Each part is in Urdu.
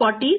40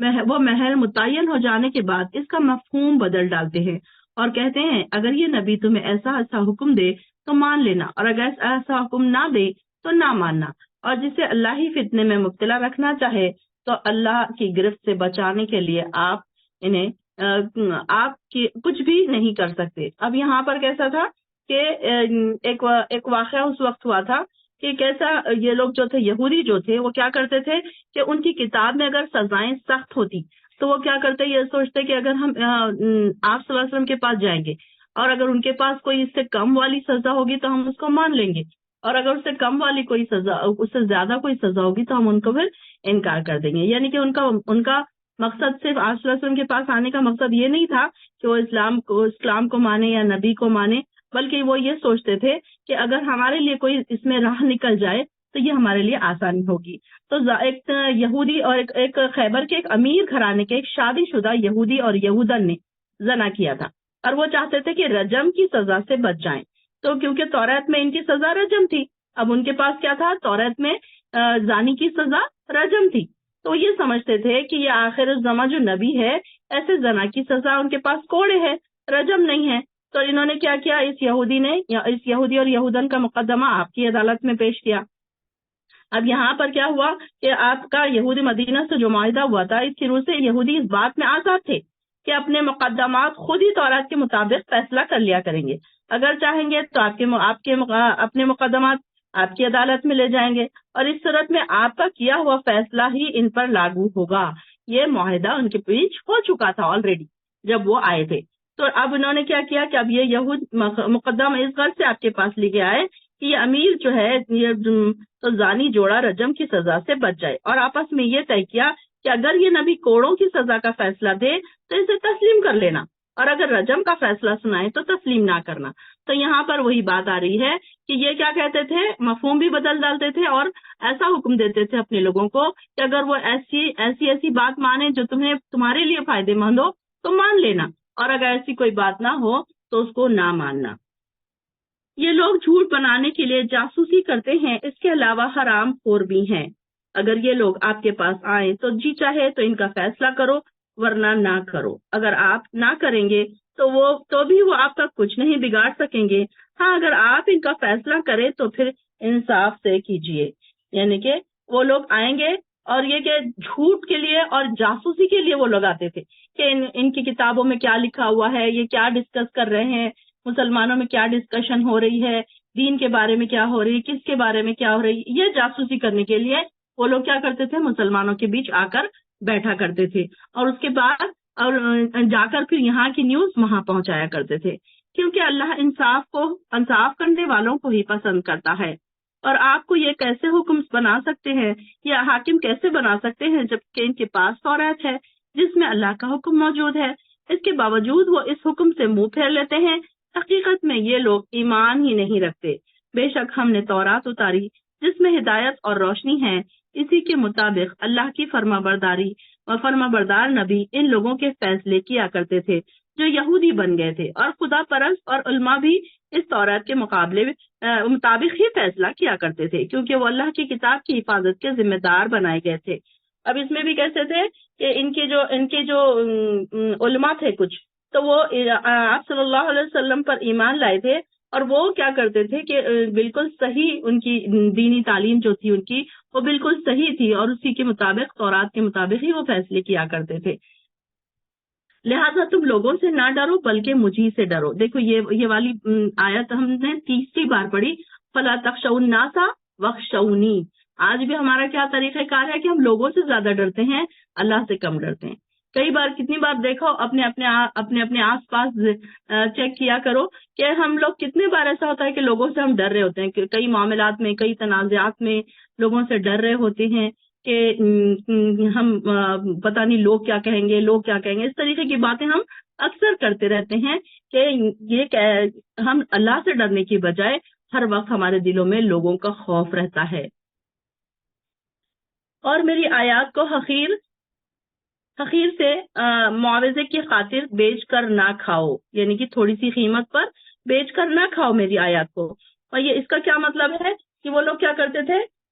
وہ محل متعین ہو جانے کے بعد اس کا مفہوم بدل ڈالتے ہیں اور کہتے ہیں اگر یہ نبی تمہیں ایسا ایسا حکم دے تو مان لینا، اور اگر ایسا حکم نہ دے تو نہ ماننا، اور جسے اللہ ہی فتنے میں مبتلا رکھنا چاہے تو اللہ کی گرفت سے بچانے کے لیے آپ کی کچھ بھی نہیں کر سکتے۔ اب یہاں پر کیسا تھا کہ ایک واقعہ اس وقت ہوا تھا کہ کیسا یہ لوگ جو تھے، یہودی جو تھے، وہ کیا کرتے تھے کہ ان کی کتاب میں اگر سزائیں سخت ہوتی تو وہ کیا کرتے، یہ سوچتے کہ اگر ہم آپ صلی اللہ علیہ وسلم کے پاس جائیں گے اور اگر ان کے پاس کوئی اس سے کم والی سزا ہوگی تو ہم اس کو مان لیں گے، اور اگر اس سے کم والی کوئی سزا، اس سے زیادہ کوئی سزا ہوگی تو ہم ان کو پھر انکار کر دیں گے۔ یعنی کہ ان کا مقصد صرف آپ صلی اللہ علیہ وسلم کے پاس آنے کا مقصد یہ نہیں تھا کہ وہ اسلام کو مانے یا نبی کو مانے، بلکہ وہ یہ سوچتے تھے کہ اگر ہمارے لیے کوئی اس میں راہ نکل جائے تو یہ ہمارے لیے آسانی ہوگی۔ تو ایک یہودی اور ایک خیبر کے ایک امیر گھرانے کے ایک شادی شدہ یہودی اور یہودن نے زنا کیا تھا، اور وہ چاہتے تھے کہ رجم کی سزا سے بچ جائیں، تو کیونکہ توریت میں ان کی سزا رجم تھی، اب ان کے پاس کیا تھا، توریت میں زانی کی سزا رجم تھی، تو یہ سمجھتے تھے کہ یہ آخر الزماں جو نبی ہے، ایسے زنا کی سزا ان کے پاس کوڑے ہے، رجم نہیں ہے۔ تو انہوں نے کیا کیا، اس یہودی اور یہودن کا مقدمہ آپ کی عدالت میں پیش کیا۔ اب یہاں پر کیا ہوا کہ آپ کا یہودی مدینہ سے جو معاہدہ ہوا تھا، اس کی روح سے یہودی اس بات میں آزاد تھے کہ اپنے مقدمات خود ہی تورات کے مطابق فیصلہ کر لیا کریں گے، اگر چاہیں گے تو اپنے مقدمات آپ کی عدالت میں لے جائیں گے، اور اس صورت میں آپ کا کیا ہوا فیصلہ ہی ان پر لاگو ہوگا۔ یہ معاہدہ ان کے بیچ ہو چکا تھا آلریڈی جب وہ آئے تھے۔ تو اب انہوں نے کیا کیا کہ اب یہ یہود مقدمہ اس غرض سے آپ کے پاس لے کے آئے کہ یہ امیر جو ہے، یہ تو زانی جوڑا رجم کی سزا سے بچ جائے، اور آپس میں یہ طے کیا کہ اگر یہ نبی کوڑوں کی سزا کا فیصلہ دے تو اسے تسلیم کر لینا، اور اگر رجم کا فیصلہ سنائے تو تسلیم نہ کرنا۔ تو یہاں پر وہی بات آ رہی ہے کہ یہ کیا کہتے تھے، مفہوم بھی بدل ڈالتے تھے اور ایسا حکم دیتے تھے اپنے لوگوں کو کہ اگر وہ ایسی بات مانے جو تمہارے لیے فائدے مند ہو تو مان لینا، اور اگر ایسی کوئی بات نہ ہو تو اس کو نہ ماننا۔ یہ لوگ جھوٹ بنانے کے لیے جاسوسی کرتے ہیں، اس کے علاوہ حرام خور بھی ہیں۔ اگر یہ لوگ آپ کے پاس آئیں تو جی چاہے تو ان کا فیصلہ کرو، ورنہ نہ کرو۔ اگر آپ نہ کریں گے تو بھی وہ آپ کا کچھ نہیں بگاڑ سکیں گے۔ ہاں، اگر آپ ان کا فیصلہ کریں تو پھر انصاف سے کیجیے۔ یعنی کہ وہ لوگ آئیں گے، اور یہ کہ جھوٹ کے لیے اور جاسوسی کے لیے وہ لوگ آتے تھے کہ ان کی کتابوں میں کیا لکھا ہوا ہے، یہ کیا ڈسکس کر رہے ہیں، مسلمانوں میں کیا ڈسکشن ہو رہی ہے، دین کے بارے میں کیا ہو رہی ہے، کس کے بارے میں کیا ہو رہی ہے، یہ جاسوسی کرنے کے لیے وہ لوگ کیا کرتے تھے، مسلمانوں کے بیچ آ کر بیٹھا کرتے تھے، اور اس کے بعد اور جا کر پھر یہاں کی نیوز وہاں پہنچایا کرتے تھے، کیونکہ اللہ انصاف کرنے والوں کو ہی پسند کرتا ہے۔ اور آپ کو یہ کیسے حکم بنا سکتے ہیں، یا حاکم کیسے بنا سکتے ہیں جبکہ ان کے پاس توریت ہے جس میں اللہ کا حکم موجود ہے، اس کے باوجود وہ اس حکم سے منہ پھیر لیتے ہیں۔ حقیقت میں یہ لوگ ایمان ہی نہیں رکھتے۔ بے شک ہم نے تورات اتاری جس میں ہدایت اور روشنی ہے، اسی کے مطابق اللہ کی فرما بردار نبی ان لوگوں کے فیصلے کیا کرتے تھے جو یہودی بن گئے تھے، اور خدا پرست اور علماء بھی اس تورات کے مطابق ہی فیصلہ کیا کرتے تھے، کیونکہ وہ اللہ کی کتاب کی حفاظت کے ذمہ دار بنائے گئے تھے۔ اب اس میں بھی کیسے تھے کہ ان کے جو علماء تھے کچھ، تو وہ آپ صلی اللہ علیہ وسلم پر ایمان لائے تھے، اور وہ کیا کرتے تھے کہ بالکل صحیح ان کی دینی تعلیم جو تھی ان کی، وہ بالکل صحیح تھی، اور اسی کے مطابق، تورات کے مطابق ہی وہ فیصلے کیا کرتے تھے۔ لہٰذا تم لوگوں سے نہ ڈرو بلکہ مجھی سے ڈرو۔ دیکھو یہ والی آیت ہم نے تیسری بار پڑھی، فلا تخشوا الناس واخشونی۔ آج بھی ہمارا کیا طریقہ کار ہے کہ ہم لوگوں سے زیادہ ڈرتے ہیں، اللہ سے کم ڈرتے ہیں۔ کتنی بار دیکھو، اپنے آس پاس چیک کیا کرو کہ ہم لوگ کتنے بار ایسا ہوتا ہے کہ لوگوں سے ہم ڈر رہے ہوتے ہیں، کہ کئی معاملات میں، کئی تنازعات میں لوگوں سے ڈر رہے ہوتے ہیں کہ ہم پتہ نہیں لوگ کیا کہیں گے، اس طریقے کی باتیں ہم اکثر کرتے رہتے ہیں کہ ہم اللہ سے ڈرنے کی بجائے ہر وقت ہمارے دلوں میں لوگوں کا خوف رہتا ہے۔ اور میری آیات کو حقیر سے معاوضے کی خاطر بیچ کر نہ کھاؤ، یعنی کہ تھوڑی سی قیمت پر بیچ کر نہ کھاؤ میری آیات کو۔ اور یہ اس کا کیا مطلب ہے کہ وہ لوگ کیا کرتے تھے،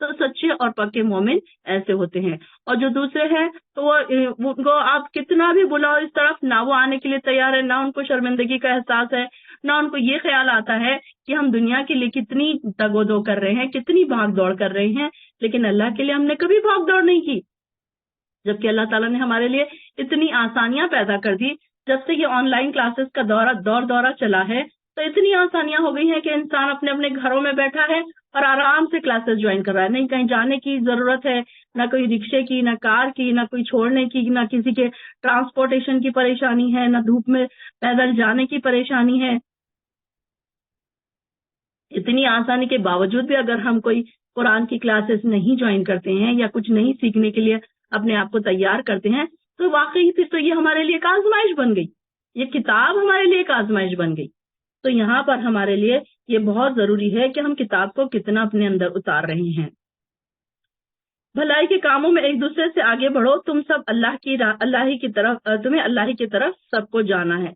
تو سچے اور پکے مومن ایسے ہوتے ہیں. اور جو دوسرے ہیں تو وہ آپ کتنا بھی بلاؤ اس طرف، نہ وہ آنے کے لیے تیار ہے، نہ ان کو شرمندگی کا احساس ہے، نہ ان کو یہ خیال آتا ہے کہ ہم دنیا کے لیے کتنی تگ و دو کر رہے ہیں، کتنی بھاگ دوڑ کر رہے ہیں، لیکن اللہ کے لیے ہم نے کبھی بھاگ دوڑ نہیں کی. جبکہ اللہ تعالیٰ نے ہمارے لیے اتنی آسانیاں پیدا کر دی. جب سے یہ آن لائن کلاسز کا دورہ چلا ہے تو اتنی آسانیاں ہو گئی ہیں کہ انسان اپنے اپنے گھروں میں بیٹھا ہے اور آرام سے کلاسز جوائن کر رہا ہے. نہیں کہیں جانے کی ضرورت ہے، نہ کوئی رکشے کی، نہ کار کی، نہ کوئی چھوڑنے کی، نہ کسی کے ٹرانسپورٹیشن کی پریشانی ہے، نہ دھوپ میں پیدل جانے کی پریشانی ہے. اتنی آسانی کے باوجود بھی اگر ہم کوئی قرآن کی کلاسز نہیں جوائن کرتے ہیں یا کچھ نہیں سیکھنے کے لیے اپنے آپ کو تیار کرتے ہیں تو واقعی پھر تو یہ ہمارے لیے ایک آزمائش بن گئی، یہ کتاب ہمارے لیے ایک آزمائش بن گئی. تو یہاں پر ہمارے لیے یہ بہت ضروری ہے کہ ہم کتاب کو کتنا اپنے اندر اتار رہے ہیں. بھلائی کے کاموں میں ایک دوسرے سے آگے بڑھو، تم سب تمہیں اللہ کی طرف سب کو جانا ہے.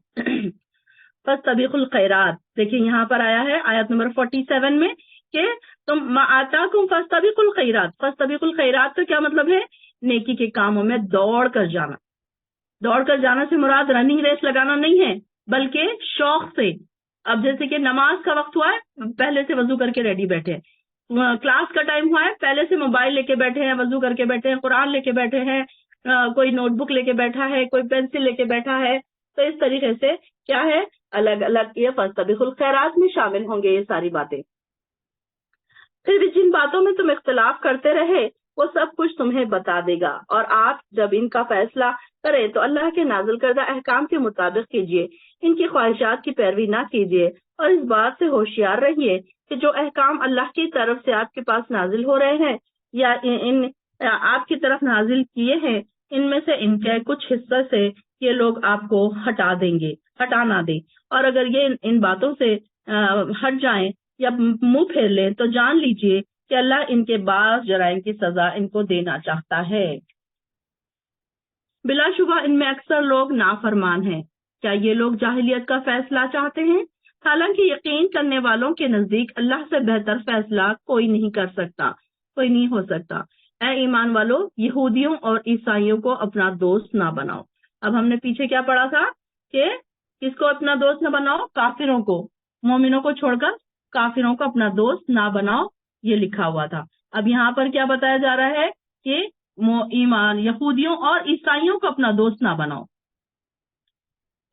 فاستبقوا الخیرات، دیکھیں یہاں پر آیا ہے آیت نمبر 47 میں کہ تم ما آتاکم فاستبقوا الخیرات. فاستبقوا الخیرات کا کیا مطلب ہے؟ نیکی کے کاموں میں دوڑ کر جانا. دوڑ کر جانا سے مراد رننگ ریس لگانا نہیں ہے، بلکہ شوق سے. اب جیسے کہ نماز کا وقت ہوا ہے، پہلے سے وضو کر کے ریڈی بیٹھے ہیں. کلاس کا ٹائم ہوا ہے، پہلے سے موبائل لے کے بیٹھے ہیں، وضو کر کے بیٹھے ہیں، قرآن لے کے بیٹھے ہیں، کوئی نوٹ بک لے کے بیٹھا ہے، کوئی پینسل لے کے بیٹھا ہے. تو اس طریقے سے کیا ہے، الگ الگ یہ فاستبقوا الخیرات میں شامل ہوں گے یہ ساری باتیں. پھر بھی جن باتوں میں تم اختلاف کرتے رہے وہ سب کچھ تمہیں بتا دے گا، اور آپ جب ان کا فیصلہ کریں تو اللہ کے نازل کردہ احکام کے مطابق کیجیے، ان کی خواہشات کی پیروی نہ کیجیے، اور اس بات سے ہوشیار رہیے کہ جو احکام اللہ کی طرف سے آپ کے پاس نازل ہو رہے ہیں یا آپ کی طرف نازل کیے ہیں، ان میں سے ان کے کچھ حصہ سے یہ لوگ آپ کو ہٹا نہ دیں، اور اگر یہ ان باتوں سے ہٹ جائیں یا منہ پھیر لیں تو جان لیجئے کہ اللہ ان کے بعض جرائم کی سزا ان کو دینا چاہتا ہے. بلا شبہ ان میں اکثر لوگ نافرمان ہیں. کیا یہ لوگ جاہلیت کا فیصلہ چاہتے ہیں؟ حالانکہ یقین کرنے والوں کے نزدیک اللہ سے بہتر فیصلہ کوئی نہیں ہو سکتا. اے ایمان والو، یہودیوں اور عیسائیوں کو اپنا دوست نہ بناؤ. اب ہم نے پیچھے کیا پڑھا تھا کہ کس کو اپنا دوست نہ بناؤ؟ کافروں کو. مومنوں کو چھوڑ کر کافروں کو اپنا دوست نہ بناؤ، یہ لکھا ہوا تھا. اب یہاں پر کیا بتایا جا رہا ہے کہ یہودیوں اور عیسائیوں کو اپنا دوست نہ بناؤ.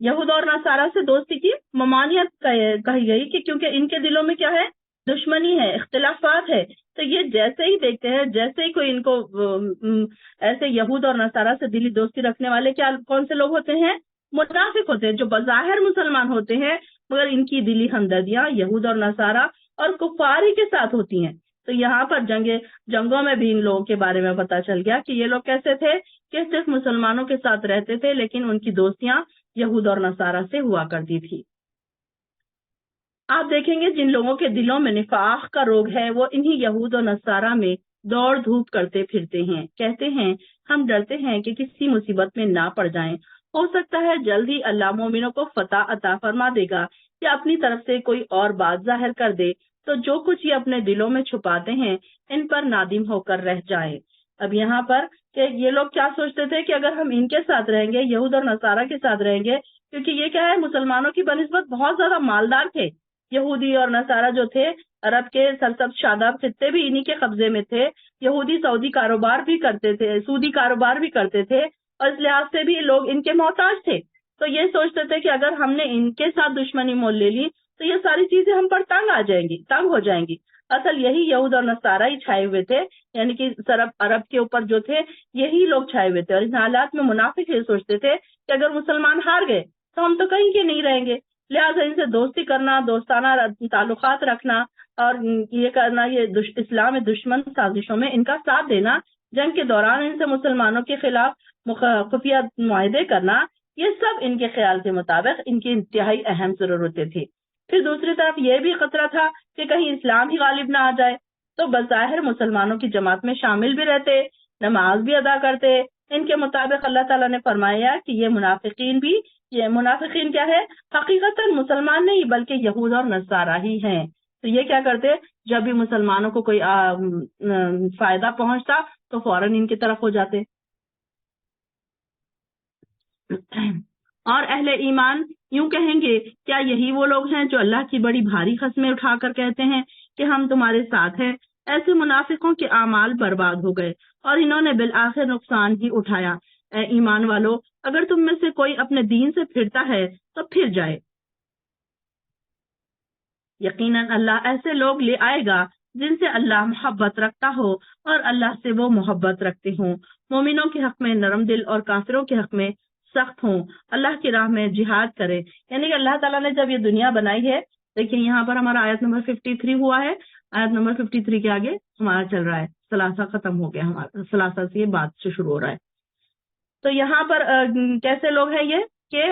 یہود اور نصارہ سے دوستی کی ممانعت کہی گئی کہ کیونکہ ان کے دلوں میں کیا ہے؟ دشمنی ہے، اختلافات ہے. تو یہ جیسے ہی دیکھتے ہیں، جیسے ہی کوئی ان کو ایسے یہود اور نصارہ سے دلی دوستی رکھنے والے کون سے لوگ ہوتے ہیں؟ منافق ہوتے ہیں، جو بظاہر مسلمان ہوتے ہیں مگر ان کی دلی ہمدردیاں یہود اور نصارہ اور کفاری کے ساتھ ہوتی ہیں. تو یہاں پر جنگوں میں بھی ان لوگوں کے بارے میں پتا چل گیا کہ یہ لوگ کیسے تھے کہ صرف مسلمانوں کے ساتھ رہتے تھے، لیکن ان کی دوستیاں یہود اور نصارہ سے ہوا کرتی تھی. آپ دیکھیں گے جن لوگوں کے دلوں میں نفاق کا روگ ہے وہ انہی یہود اور نصارہ میں دوڑ دھوپ کرتے پھرتے ہیں. کہتے ہیں ہم ڈرتے ہیں کہ کسی مصیبت میں نہ پڑ جائیں. ہو سکتا ہے جلد ہی اللہ مومنوں کو فتح عطا فرما دے گا یا اپنی طرف سے کوئی اور بات ظاہر کر دے تو جو کچھ یہ اپنے دلوں میں چھپاتے ہیں ان پر نادم ہو کر رہ جائیں. اب یہاں پر کہ یہ لوگ کیا سوچتے تھے کہ اگر ہم ان کے ساتھ رہیں گے، یہود اور نصارہ کے ساتھ رہیں گے، کیونکہ یہ کیا ہے مسلمانوں کی بنسبت بہت زیادہ مالدار تھے. یہودی اور نصارہ جو تھے عرب کے سرسبز شاداب خطے بھی انہی کے قبضے میں تھے. یہودی سعودی کاروبار بھی کرتے تھے، سودی کاروبار بھی کرتے تھے، اور اس لحاظ سے بھی لوگ ان کے محتاج تھے. تو یہ سوچتے تھے کہ اگر ہم نے ان کے ساتھ دشمنی مول لے لی تو یہ ساری چیزیں ہم پر تنگ ہو جائیں گی. اصل یہی یہود اور نصارہ ہی چھائے ہوئے تھے، یعنی کہ عرب کے اوپر جو تھے یہی لوگ چھائے ہوئے تھے. اور ان حالات میں منافق یہ سوچتے تھے کہ اگر مسلمان ہار گئے تو ہم تو کہیں کے نہیں رہیں گے، لہٰذا ان سے دوستی کرنا، دوستانہ تعلقات رکھنا اور یہ کرنا، یہ اسلام دشمن سازشوں میں ان کا ساتھ دینا، جنگ کے دوران ان سے مسلمانوں کے خلاف خفیہ معاہدے کرنا، یہ سب ان کے خیال کے مطابق ان کی انتہائی اہم ضرورتیں تھی. پھر دوسری طرف یہ بھی خطرہ تھا کہ کہیں اسلام ہی غالب نہ آ جائے. تو بظاہر مسلمانوں کی جماعت میں شامل بھی رہتے، نماز بھی ادا کرتے. ان کے مطابق اللہ تعالیٰ نے فرمایا کہ یہ منافقین کیا ہے؟ حقیقتاً مسلمان نہیں بلکہ یہود اور نصارہ ہی ہیں. تو یہ کیا کرتے، جب بھی مسلمانوں کو کوئی فائدہ پہنچتا تو فوراً ان کی طرف ہو جاتے. اور اہل ایمان یوں کہیں گے، کیا یہی وہ لوگ ہیں جو اللہ کی بڑی بھاری قسمیں اٹھا کر کہتے ہیں کہ ہم تمہارے ساتھ ہیں؟ ایسے منافقوں کے اعمال برباد ہو گئے اور انہوں نے بالآخر نقصان ہی اٹھایا. اے ایمان والو، اگر تم میں سے کوئی اپنے دین سے پھرتا ہے تو پھر جائے، یقیناً اللہ ایسے لوگ لے آئے گا جن سے اللہ محبت رکھتا ہو اور اللہ سے وہ محبت رکھتے ہوں. مومنوں کے حق میں نرم دل اور کافروں کے حق میں سخت ہوں. اللہ کی راہ میں جہاد کرے. یعنی کہ اللہ تعالیٰ نے جب یہ دنیا بنائی ہے، دیکھیں یہاں پر ہمارا آیت نمبر 53 ہوا ہے، آیت نمبر 53 کے آگے ہمارا چل رہا ہے، ثلاثہ ختم ہو گیا، ہمارا ثلاثہ سے یہ بات سے شروع ہو رہا ہے. تو یہاں پر کیسے لوگ ہیں یہ کہ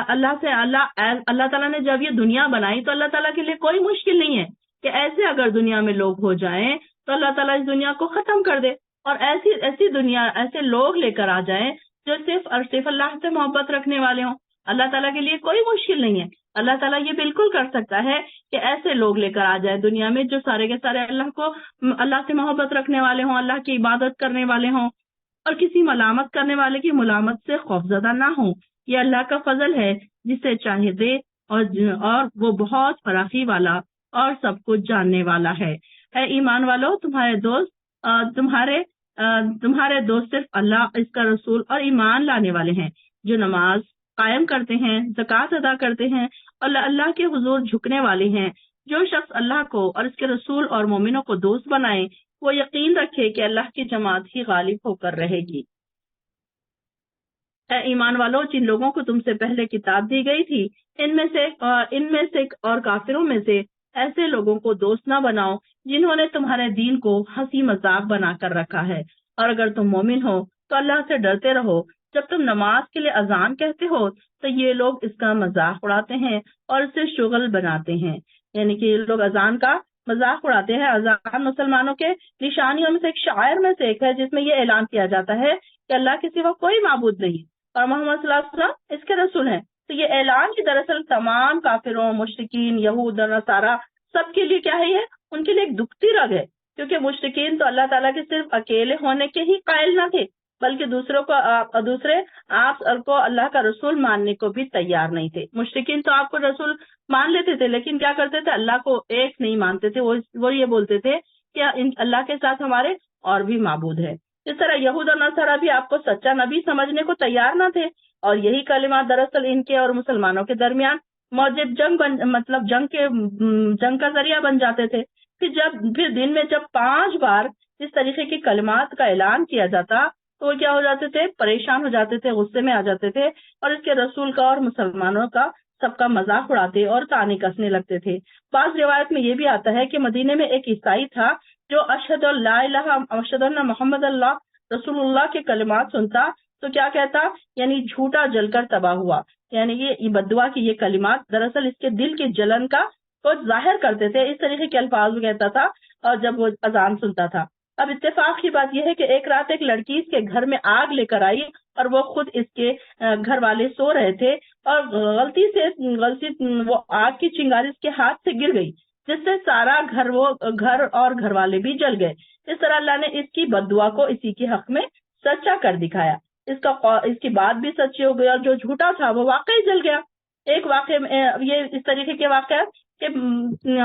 اللہ تعالیٰ نے جب یہ دنیا بنائی تو اللہ تعالیٰ کے لیے کوئی مشکل نہیں ہے کہ ایسے اگر دنیا میں لوگ ہو جائیں تو اللہ تعالیٰ اس دنیا کو ختم کر دے اور ایسی دنیا، ایسے لوگ لے کر آ جائیں جو صرف اور صرف اللہ سے محبت رکھنے والے ہوں. اللہ تعالیٰ کے لیے کوئی مشکل نہیں ہے. اللہ تعالیٰ یہ بالکل کر سکتا ہے کہ ایسے لوگ لے کر آ جائے دنیا میں جو سارے کے سارے اللہ سے محبت رکھنے والے ہوں، اللہ کی عبادت کرنے والے ہوں اور کسی ملامت کرنے والے کی ملامت سے خوفزدہ نہ ہوں. یہ اللہ کا فضل ہے جسے چاہے دے اور وہ بہت فراخی والا اور سب کچھ جاننے والا ہے. اے ایمان والو، تمہارے دوست صرف اللہ، اس کا رسول اور ایمان لانے والے ہیں جو نماز قائم کرتے ہیں، زکوٰۃ ادا کرتے ہیں اور اللہ کے حضور جھکنے والے ہیں. جو شخص اللہ کو اور اس کے رسول اور مومنوں کو دوست بنائے وہ یقین رکھے کہ اللہ کی جماعت ہی غالب ہو کر رہے گی. اے ایمان والو، جن لوگوں کو تم سے پہلے کتاب دی گئی تھی ان میں سے اور کافروں میں سے ایسے لوگوں کو دوست نہ بناؤ جنہوں نے تمہارے دین کو ہنسی مذاق بنا کر رکھا ہے. اور اگر تم مومن ہو تو اللہ سے ڈرتے رہو. جب تم نماز کے لیے اذان کہتے ہو تو یہ لوگ اس کا مذاق اڑاتے ہیں اور اسے شغل بناتے ہیں. یعنی کہ یہ لوگ اذان کا مذاق اڑاتے ہیں. اذان مسلمانوں کے نشانیوں میں سے ایک شعائر میں سے ایک ہے جس میں یہ اعلان کیا جاتا ہے کہ اللہ کے سوا کوئی معبود نہیں اور محمد صلی اللہ علیہ وسلم اس کے رسول ہیں. تو یہ اعلان کی دراصل تمام کافروں، مشرکین، یہود اور نصارہ سب کے لیے کیا ہے، یہ ان کے لیے ایک دکھتی رگ ہے، کیونکہ مشرکین تو اللہ تعالیٰ کے صرف اکیلے ہونے کے ہی قائل نہ تھے بلکہ دوسرے آپ کو اللہ کا رسول ماننے کو بھی تیار نہیں تھے. مشرکین تو آپ کو رسول مان لیتے تھے لیکن کیا کرتے تھے، اللہ کو ایک نہیں مانتے تھے. وہ یہ بولتے تھے کہ اللہ کے ساتھ ہمارے اور بھی معبود ہے. اس طرح یہود اور نصارہ بھی آپ کو سچا نبی سمجھنے کو تیار نہ تھے اور یہی کلمات دراصل ان کے اور مسلمانوں کے درمیان موجب جنگ کا ذریعہ بن جاتے تھے. پھر دن میں جب 5 بار اس طریقے کی کلمات کا اعلان کیا جاتا تو وہ کیا ہو جاتے تھے، پریشان ہو جاتے تھے، غصے میں آ جاتے تھے اور اس کے رسول کا اور مسلمانوں کا سب کا مذاق اڑاتے اور طعنے کسنے لگتے تھے. بعض روایت میں یہ بھی آتا ہے کہ مدینے میں ایک عیسائی تھا جو اشہد ان محمد اللہ رسول اللہ کے کلمات سنتا تو کیا کہتا، یعنی جھوٹا جل کر تباہ ہوا. یعنی یہ بددعا کی یہ کلمات دراصل اس کے دل کی جلن کا کو ظاہر کرتے تھے. اس طریقے کے الفاظ کہتا تھا اور جب وہ اذان سنتا تھا. اب اتفاق کی بات یہ ہے کہ ایک رات ایک لڑکی اس کے گھر میں آگ لے کر آئی اور وہ خود اس کے گھر والے سو رہے تھے اور غلطی سے وہ آگ کی چنگاری اس کے ہاتھ سے گر گئی جس سے سارا گھر اور گھر والے بھی جل گئے. اس طرح اللہ نے اس کی بددعا کو اسی کے حق میں سچا کر دکھایا. اس کی بات بھی سچی ہو گئی اور جو جھوٹا تھا وہ واقعی جل گیا. ایک واقعے میں یہ اس طریقے کے واقعات کہ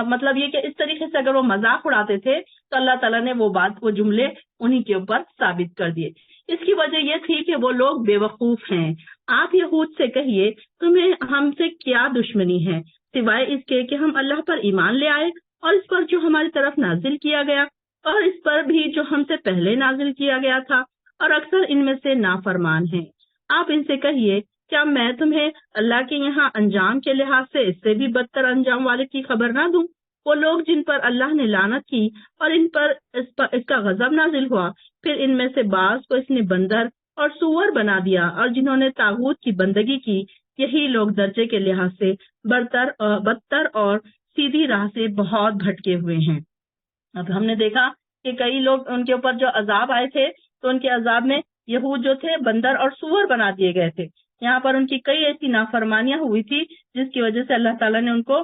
مطلب یہ کہ اس طریقے سے اگر وہ مذاق اڑاتے تھے تو اللہ تعالیٰ نے وہ جملے انہی کے اوپر ثابت کر دیے. اس کی وجہ یہ تھی کہ وہ لوگ بے وقوف ہیں. آپ یہود سے کہیے تمہیں ہم سے کیا دشمنی ہے سوائے اس کے کہ ہم اللہ پر ایمان لے آئے اور اس پر جو ہماری طرف نازل کیا گیا اور اس پر بھی جو ہم سے پہلے نازل کیا گیا تھا، اور اکثر ان میں سے نافرمان ہیں. آپ ان سے کہیے کیا میں تمہیں اللہ کے یہاں انجام کے لحاظ سے اس سے بھی بدتر انجام والے کی خبر نہ دوں؟ وہ لوگ جن پر اللہ نے لعنت کی اور اس کا غضب نازل ہوا، پھر ان میں سے بعض کو اس نے بندر اور سور بنا دیا، اور جنہوں نے طاغوت کی بندگی کی یہی لوگ درجے کے لحاظ سے بدتر اور سیدھی راہ سے بہت بھٹکے ہوئے ہیں. اب ہم نے دیکھا کہ کئی لوگ ان کے اوپر جو عذاب آئے تھے تو ان کے عذاب میں یہود جو تھے بندر اور سور بنا دیے گئے تھے. یہاں پر ان کی کئی ایسی نافرمانیاں ہوئی تھی جس کی وجہ سے اللہ تعالیٰ نے ان کو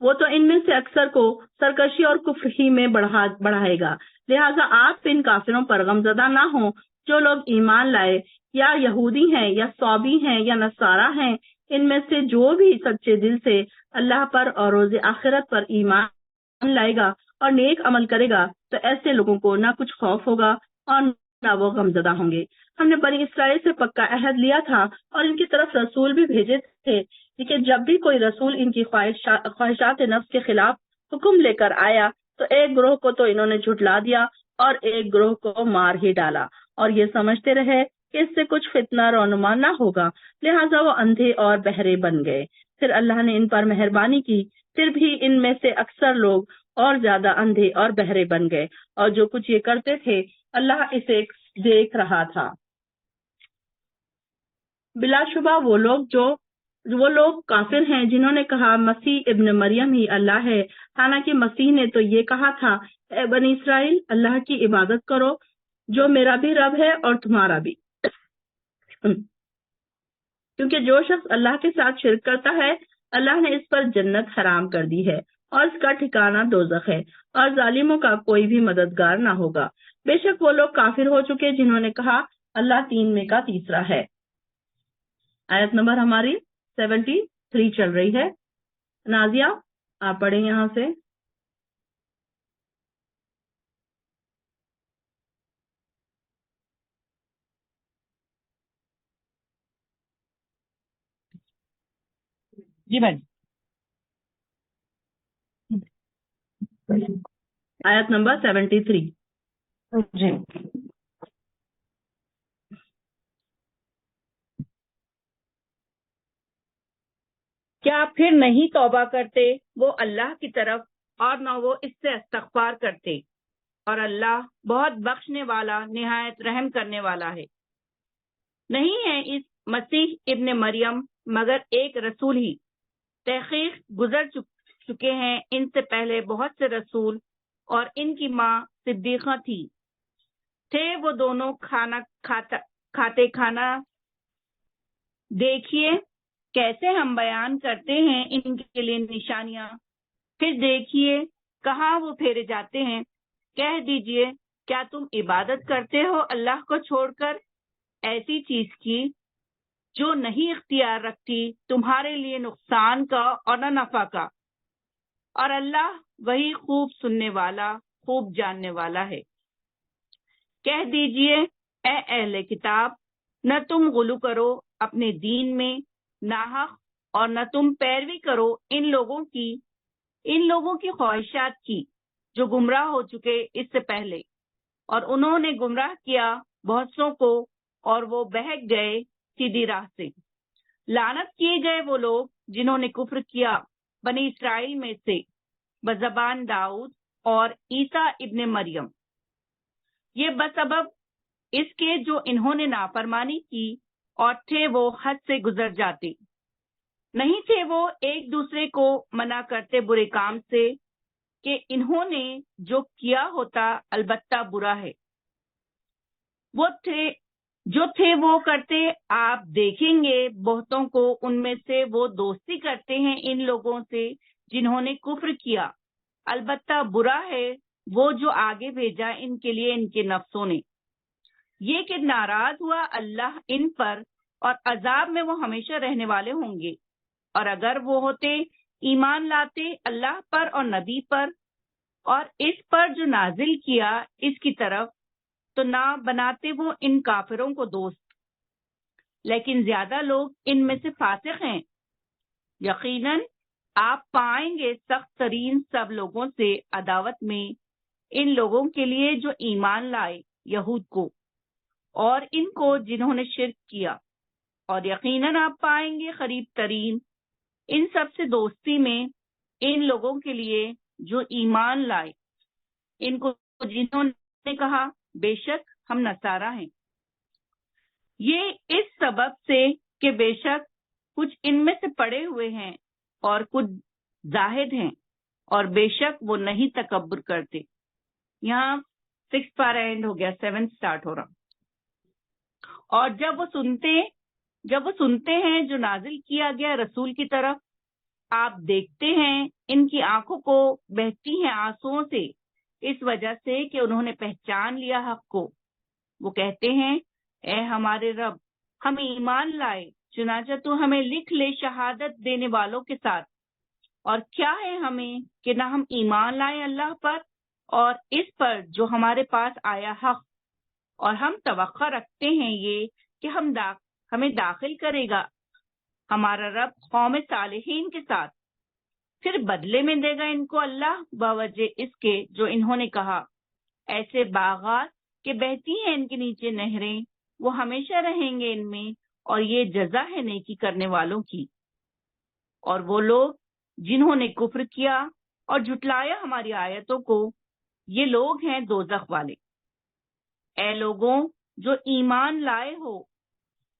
وہ تو ان میں سے اکثر کو سرکشی اور کفر ہی میں بڑھائے گا۔ لہٰذا آپ ان کافروں پر غمزدہ نہ ہوں جو لوگ ایمان لائے، یا یہودی ہیں یا صابی ہیں یا نصارہ ہیں، ان میں سے جو بھی سچے دل سے اللہ پر اور روز آخرت پر ایمان لائے گا اور نیک عمل کرے گا تو ایسے لوگوں کو نہ کچھ خوف ہوگا اور نہ وہ غمزدہ ہوں گے۔ ہم نے بنی اسرائیل سے پکا عہد لیا تھا اور ان کی طرف رسول بھی بھیجے تھے، لیکن جب بھی کوئی رسول ان کی خواہشات نفس کے خلاف حکم لے کر آیا تو ایک گروہ کو تو انہوں نے جھٹلا دیا اور ایک گروہ کو مار ہی ڈالا، اور یہ سمجھتے رہے کہ اس سے کچھ فتنہ رونما نہ ہوگا، لہٰذا وہ اندھے اور بہرے بن گئے۔ پھر اللہ نے ان پر مہربانی کی، پھر بھی ان میں سے اکثر لوگ اور زیادہ اندھے اور بہرے بن گئے، اور جو کچھ یہ کرتے تھے اللہ اسے دیکھ رہا تھا۔ بلا شبہ وہ لوگ کافر ہیں جنہوں نے کہا مسیح ابن مریم ہی اللہ ہے، حالانکہ مسیح نے تو یہ کہا تھا، اے بنی اسرائیل، اللہ کی عبادت کرو جو میرا بھی رب ہے اور تمہارا بھی، کیونکہ جو شخص اللہ کے ساتھ شرک کرتا ہے اللہ نے اس پر جنت حرام کر دی ہے اور اس کا ٹھکانہ دوزخ ہے، اور ظالموں کا کوئی بھی مددگار نہ ہوگا۔ بے شک وہ لوگ کافر ہو چکے جنہوں نے کہا اللہ تین میں کا تیسرا ہے۔ آیت نمبر ہماری 73 چل رہی ہے۔ نازیہ آپ پڑھیں یہاں سے۔ جی بھائی آیت نمبر 73۔ جی۔ کیا پھر نہیں توبہ کرتے وہ اللہ کی طرف اور نہ وہ اس سے استغفار کرتے، اور اللہ بہت بخشنے والا نہایت رحم کرنے والا ہے۔ نہیں ہے اس مسیح ابن مریم مگر ایک رسول ہی، تحقیق گزر چکے ہیں ان سے پہلے بہت سے رسول، اور ان کی ماں صدیقہ تھے وہ دونوں کھاتے کھانا۔ دیکھیے کیسے ہم بیان کرتے ہیں ان کے لیے نشانیاں، پھر دیکھیے کہاں وہ پھیرے جاتے ہیں۔ کہہ دیجئے کیا تم عبادت کرتے ہو اللہ کو چھوڑ کر ایسی چیز کی جو نہیں اختیار رکھتی تمہارے لیے نقصان کا اور نہ نفع کا، اور اللہ وہی خوب سننے والا خوب جاننے والا ہے۔ کہہ دیجئے اے اہل کتاب، نہ تم غلو کرو اپنے دین میں ناحق، اور نہ تم پیروی کرو ان لوگوں کی خواہشات کی جو گمراہ ہو چکے اس سے پہلے، اور انہوں نے گمراہ کیا بہت سوں کو اور وہ بہک گئے سیدھی راہ سے۔ لعنت کیے گئے وہ لوگ جنہوں نے کفر کیا بنی اسرائیل میں سے بزبان داؤد اور عیسیٰ ابن مریم، یہ بسبب اس کے جو انہوں نے نافرمانی کی اور تھے وہ حد سے گزر جاتے، نہیں تھے وہ ایک دوسرے کو منع کرتے برے کام سے کہ انہوں نے جو کیا ہوتا البتہ برا ہے، جو تھے وہ کرتے۔ آپ دیکھیں گے بہتوں کو ان میں سے وہ دوستی کرتے ہیں ان لوگوں سے جنہوں نے کفر کیا، البتہ برا ہے وہ جو آگے بھیجا ان کے لیے ان کے نفسوں نے، یہ کہ ناراض ہوا اللہ ان پر اور عذاب میں وہ ہمیشہ رہنے والے ہوں گے۔ اور اگر وہ ہوتے ایمان لاتے اللہ پر اور نبی پر اور اس پر جو نازل کیا اس کی طرف، تو نہ بناتے وہ ان کافروں کو دوست، لیکن زیادہ لوگ ان میں سے فاسق ہیں۔ یقیناً آپ پائیں گے سخت ترین سب لوگوں سے عداوت میں ان لوگوں کے لیے جو ایمان لائے، یہود کو اور ان کو جنہوں نے شرک کیا، اور یقیناً آپ پائیں گے قریب ترین ان سب سے دوستی میں ان لوگوں کے لیے جو ایمان لائے، ان کو جنہوں نے کہا بے شک ہم نصارہ ہیں، یہ اس سبب سے کہ بے شک کچھ ان میں سے پڑے ہوئے ہیں اور کچھ زاہد ہیں، اور بے شک وہ نہیں تکبر کرتے۔ یہاں 6 پارہ اینڈ ہو گیا، 7 سٹارٹ ہو رہا۔ اور جب وہ سنتے ہیں جو نازل کیا گیا رسول کی طرف، آپ دیکھتے ہیں ان کی آنکھوں کو بہتی ہیں آنسوؤں سے اس وجہ سے کہ انہوں نے پہچان لیا حق کو۔ وہ کہتے ہیں اے ہمارے رب، ہم ایمان لائے، چنانچہ تو ہمیں لکھ لے شہادت دینے والوں کے ساتھ۔ اور کیا ہے ہمیں کہ نہ ہم ایمان لائیں اللہ پر اور اس پر جو ہمارے پاس آیا حق، اور ہم توقع رکھتے ہیں یہ کہ ہمیں داخل کرے گا ہمارا رب قوم صالحین کے ساتھ، پھر بدلے میں دے گا ان کو اللہ بوجہ اس کے جو انہوں نے کہا۔ ایسے باغات کہ بہتی ہیں ان کے نیچے نہریں، وہ ہمیشہ رہیں گے ان میں، اور یہ جزا ہے نیکی کرنے والوں کی۔ اور وہ لوگ جنہوں نے کفر کیا اور جھٹلایا ہماری آیتوں کو، یہ لوگ ہیں دوزخ والے۔ اے لوگوں جو ایمان لائے ہو،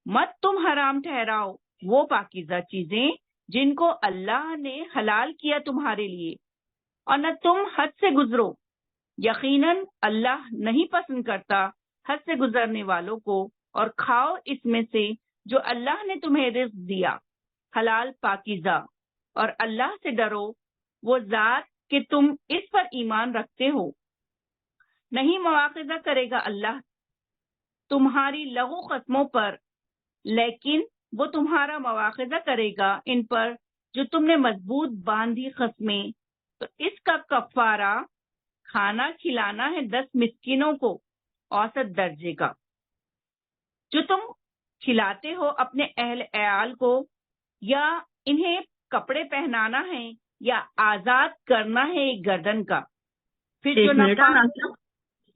مت تم حرام ٹھہراؤ وہ پاکیزہ چیزیں جن کو اللہ نے حلال کیا تمہارے لیے، اور نہ تم حد سے گزرو، یقیناً اللہ نہیں پسند کرتا حد سے گزرنے والوں کو۔ اور کھاؤ اس میں سے جو اللہ نے تمہیں رزق دیا، حلال پاکیزہ، اور اللہ سے ڈرو، وہ ذات کہ تم اس پر ایمان رکھتے ہو۔ نہیں مواخذہ کرے گا اللہ تمہاری لغو قسموں پر، لیکن وہ تمہارا مواخذہ کرے گا ان پر جو تم نے مضبوط باندھی قسمیں۔ تو اس کا کفارہ کھانا کھلانا ہے 10 مسکینوں کو اوسط درجے کا، جو تم کھلاتے ہو اپنے اہل عیال کو، یا انہیں کپڑے پہنانا ہے، یا آزاد کرنا ہے ایک گردن کا۔ پھر جو ایک منٹ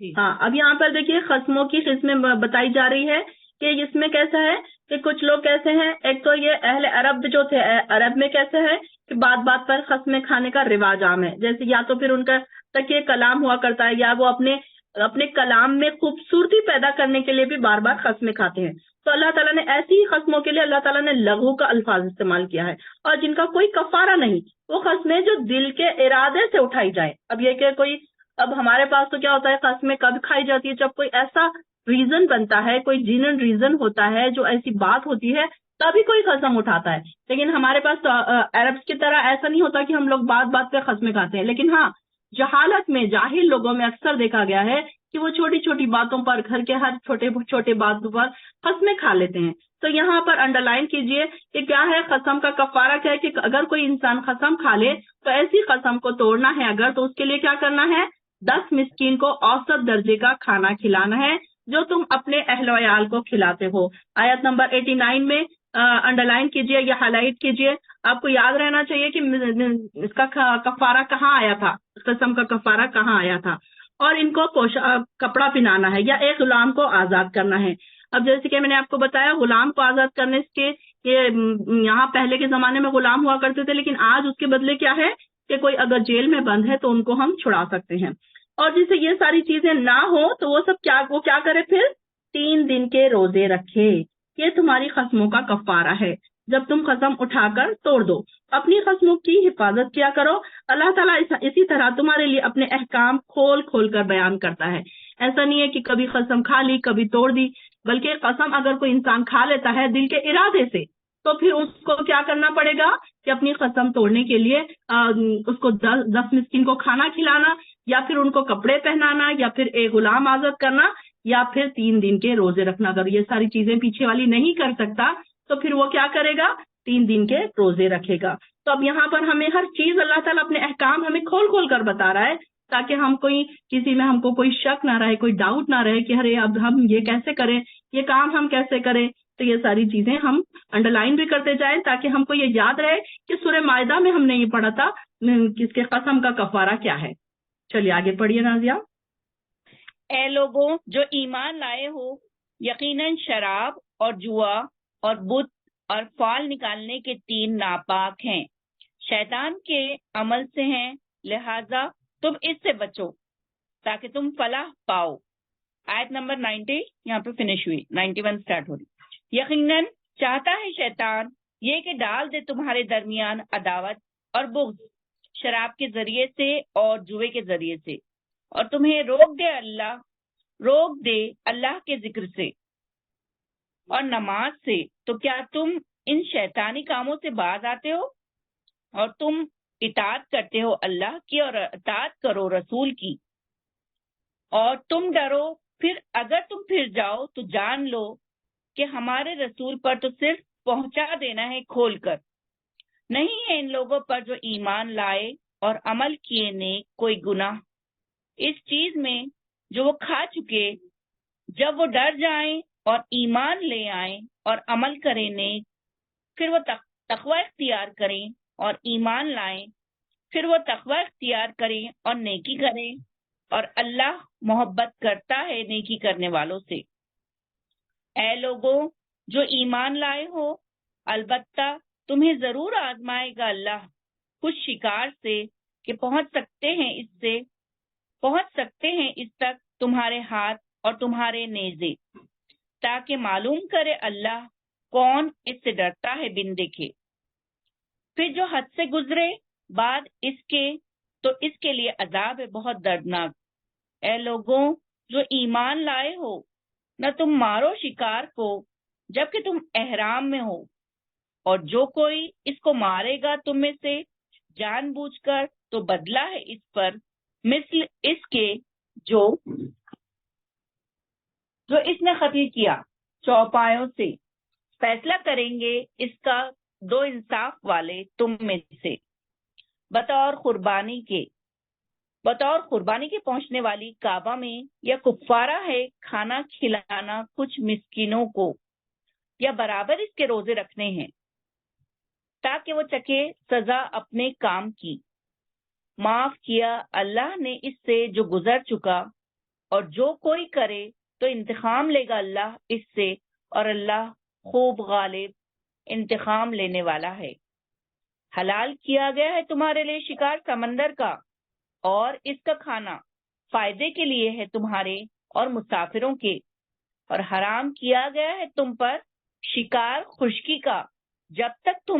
جی ہاں، اب یہاں پر دیکھیے قسموں کی قسمیں بتائی جا رہی ہے کہ اس میں کیسا ہے کہ کچھ لوگ کیسے ہیں۔ ایک تو یہ اہل عرب جو تھے، عرب میں کیسے ہے کہ بات بات پر قسمیں کھانے کا رواج عام ہے، جیسے یا تو پھر ان کا تکیہ کلام ہوا کرتا ہے، یا وہ اپنے کلام میں خوبصورتی پیدا کرنے کے لیے بھی بار بار قسمیں کھاتے ہیں۔ تو اللہ تعالیٰ نے ایسی ہی قسموں کے لیے اللہ تعالیٰ نے لغو کا الفاظ استعمال کیا ہے، اور جن کا کوئی کفارہ نہیں، وہ قسمیں جو دل کے ارادے سے اٹھائی جائے۔ اب یہ کہ اب ہمارے پاس تو کیا ہوتا ہے، قسمیں کب کھائی جاتی ہے؟ جب کوئی ایسا ریزن بنتا ہے، کوئی جینن ریزن ہوتا ہے، جو ایسی بات ہوتی ہے، تبھی کوئی قسم اٹھاتا ہے۔ لیکن ہمارے پاس تو عرب کی طرح ایسا نہیں ہوتا کہ ہم لوگ بات بات پہ قسمیں کھاتے ہیں۔ لیکن ہاں، جہالت میں جاہل لوگوں میں اکثر دیکھا گیا ہے کہ وہ چھوٹی چھوٹی باتوں پر، گھر کے ہر چھوٹے باتوں پر قسمیں کھا لیتے ہیں۔ تو یہاں پر انڈر لائن کیجئے کہ کیا ہے قسم کا کفارہ، کیا ہے کہ اگر کوئی انسان قسم کھا لے تو ایسی قسم کو توڑنا ہے اگر، تو اس کے لیے کیا کرنا ہے؟ 10 مسکین کو اوسط درجے کا کھانا کھلانا ہے، جو تم اپنے اہل و عیال کو کھلاتے ہو۔ آیت نمبر 89 میں انڈر لائن کیجئے یا ہائی لائٹ کیجئے۔ آپ کو یاد رہنا چاہیے کہ اس کا کفارہ کہاں آیا تھا، قسم کا کفارہ کہاں آیا تھا۔ اور ان کو کپڑا پہنانا ہے، یا ایک غلام کو آزاد کرنا ہے۔ اب جیسے کہ میں نے آپ کو بتایا، غلام کو آزاد کرنے کے یہاں پہلے کے زمانے میں غلام ہوا کرتے تھے، لیکن آج اس کے بدلے کیا ہے کہ کوئی اگر جیل میں بند ہے تو ان کو ہم چھڑا سکتے ہیں۔ اور جسے یہ ساری چیزیں نہ ہو تو وہ کیا کرے؟ پھر 3 دن کے روزے رکھے۔ یہ تمہاری قسموں کا کفارہ ہے جب تم قسم اٹھا کر توڑ دو۔ اپنی قسموں کی حفاظت کیا کرو۔ اللہ تعالیٰ اسی طرح تمہارے لیے اپنے احکام کھول کھول کر بیان کرتا ہے۔ ایسا نہیں ہے کہ کبھی قسم کھا لی کبھی توڑ دی، بلکہ قسم اگر کوئی انسان کھا لیتا ہے دل کے ارادے سے، تو پھر اس کو کیا کرنا پڑے گا کہ اپنی قسم توڑنے کے لیے اس کو 10 مسکین کو کھانا کھلانا، یا پھر ان کو کپڑے پہنانا، یا پھر ایک غلام آزاد کرنا، یا پھر 3 دن کے روزے رکھنا۔ اگر یہ ساری چیزیں پیچھے والی نہیں کر سکتا تو پھر وہ کیا کرے گا؟ 3 دن کے روزے رکھے گا۔ تو اب یہاں پر ہمیں ہر چیز اللہ تعالیٰ اپنے احکام ہمیں کھول کھول کر بتا رہا ہے، تاکہ کسی میں ہم کو کوئی شک نہ رہے، کوئی ڈاؤٹ نہ رہے کہ ارے اب ہم یہ کیسے کریں، یہ کام ہم کیسے کریں۔ تو یہ ساری چیزیں ہم انڈر لائن بھی کرتے جائیں تاکہ ہم کو یہ یاد رہے کہ سورہ مائدہ میں ہم نے یہ پڑھا تھا کس کے قسم کا کفارہ کیا ہے۔ چلیے آگے پڑھیے نازیہ۔ اے لوگوں جو ایمان لائے ہو، یقیناً شراب اور جوا اور بت اور فال نکالنے کے 3 ناپاک ہیں، شیطان کے عمل سے ہیں، لہذا تم اس سے بچو تاکہ تم فلاح پاؤ۔ آیت نمبر 90 یہاں پہ فنش ہوئی، 91 سٹارٹ ہو رہی۔ یقیناً چاہتا ہے شیطان یہ کہ ڈال دے تمہارے درمیان عداوت اور بغض شراب کے ذریعے سے اور جوئے کے ذریعے سے، اور تمہیں روک دے اللہ کے ذکر سے اور نماز سے۔ تو کیا تم ان شیطانی کاموں سے باز آتے ہو؟ اور تم اطاعت کرتے ہو اللہ کی اور اطاعت کرو رسول کی، اور تم ڈرو، پھر اگر تم پھر جاؤ تو جان لو کہ ہمارے رسول پر تو صرف پہنچا دینا ہے کھول کر، نہیں ہے ان لوگوں پر جو ایمان لائے اور عمل کیے نیک کوئی گناہ اس چیز میں جو وہ کھا چکے، جب وہ ڈر جائیں اور ایمان لے آئیں اور عمل کریں نیک، پھر وہ تقوی اختیار کریں اور ایمان لائیں، پھر وہ تقوی اختیار کریں اور نیکی کریں، اور اللہ محبت کرتا ہے نیکی کرنے والوں سے۔ اے لوگوں جو ایمان لائے ہو، البتہ تمہیں ضرور آزمائے گا اللہ کچھ شکار سے کہ پہنچ سکتے ہیں اس تک تمہارے ہاتھ اور تمہارے نیزے، تاکہ معلوم کرے اللہ کون اس سے ڈرتا ہے بن دیکھے۔ پھر جو حد سے گزرے بعد اس کے تو اس کے لیے عذاب ہے بہت دردناک۔ اے لوگوں جو ایمان لائے ہو، نہ تم مارو شکار کو جبکہ تم احرام میں ہو، اور جو کوئی اس کو مارے گا تم میں سے جان بوجھ کر تو بدلہ ہے اس پر مثل اس کے جو اس نے قتل کیا۔ چوپایوں سے فیصلہ کریں گے اس کا دو انصاف والے تم میں سے، بطور قربانی کے پہنچنے والی کعبہ میں، یا کفارہ ہے کھانا کھلانا کچھ مسکینوں کو، یا برابر اس کے روزے رکھنے ہیں، تاکہ وہ چکھے سزا اپنے کام کی۔ معاف کیا اللہ نے اس سے جو گزر چکا، اور جو کوئی کرے تو انتقام لے گا اللہ اس سے، اور اللہ خوب غالب انتقام لینے والا ہے۔ حلال کیا گیا ہے تمہارے لیے شکار سمندر کا اور اس کا کھانا فائدے کے لیے ہے تمہارے اور مسافروں کے، اور حرام کیا گیا ہے تم پر شکار خشکی کا جب تک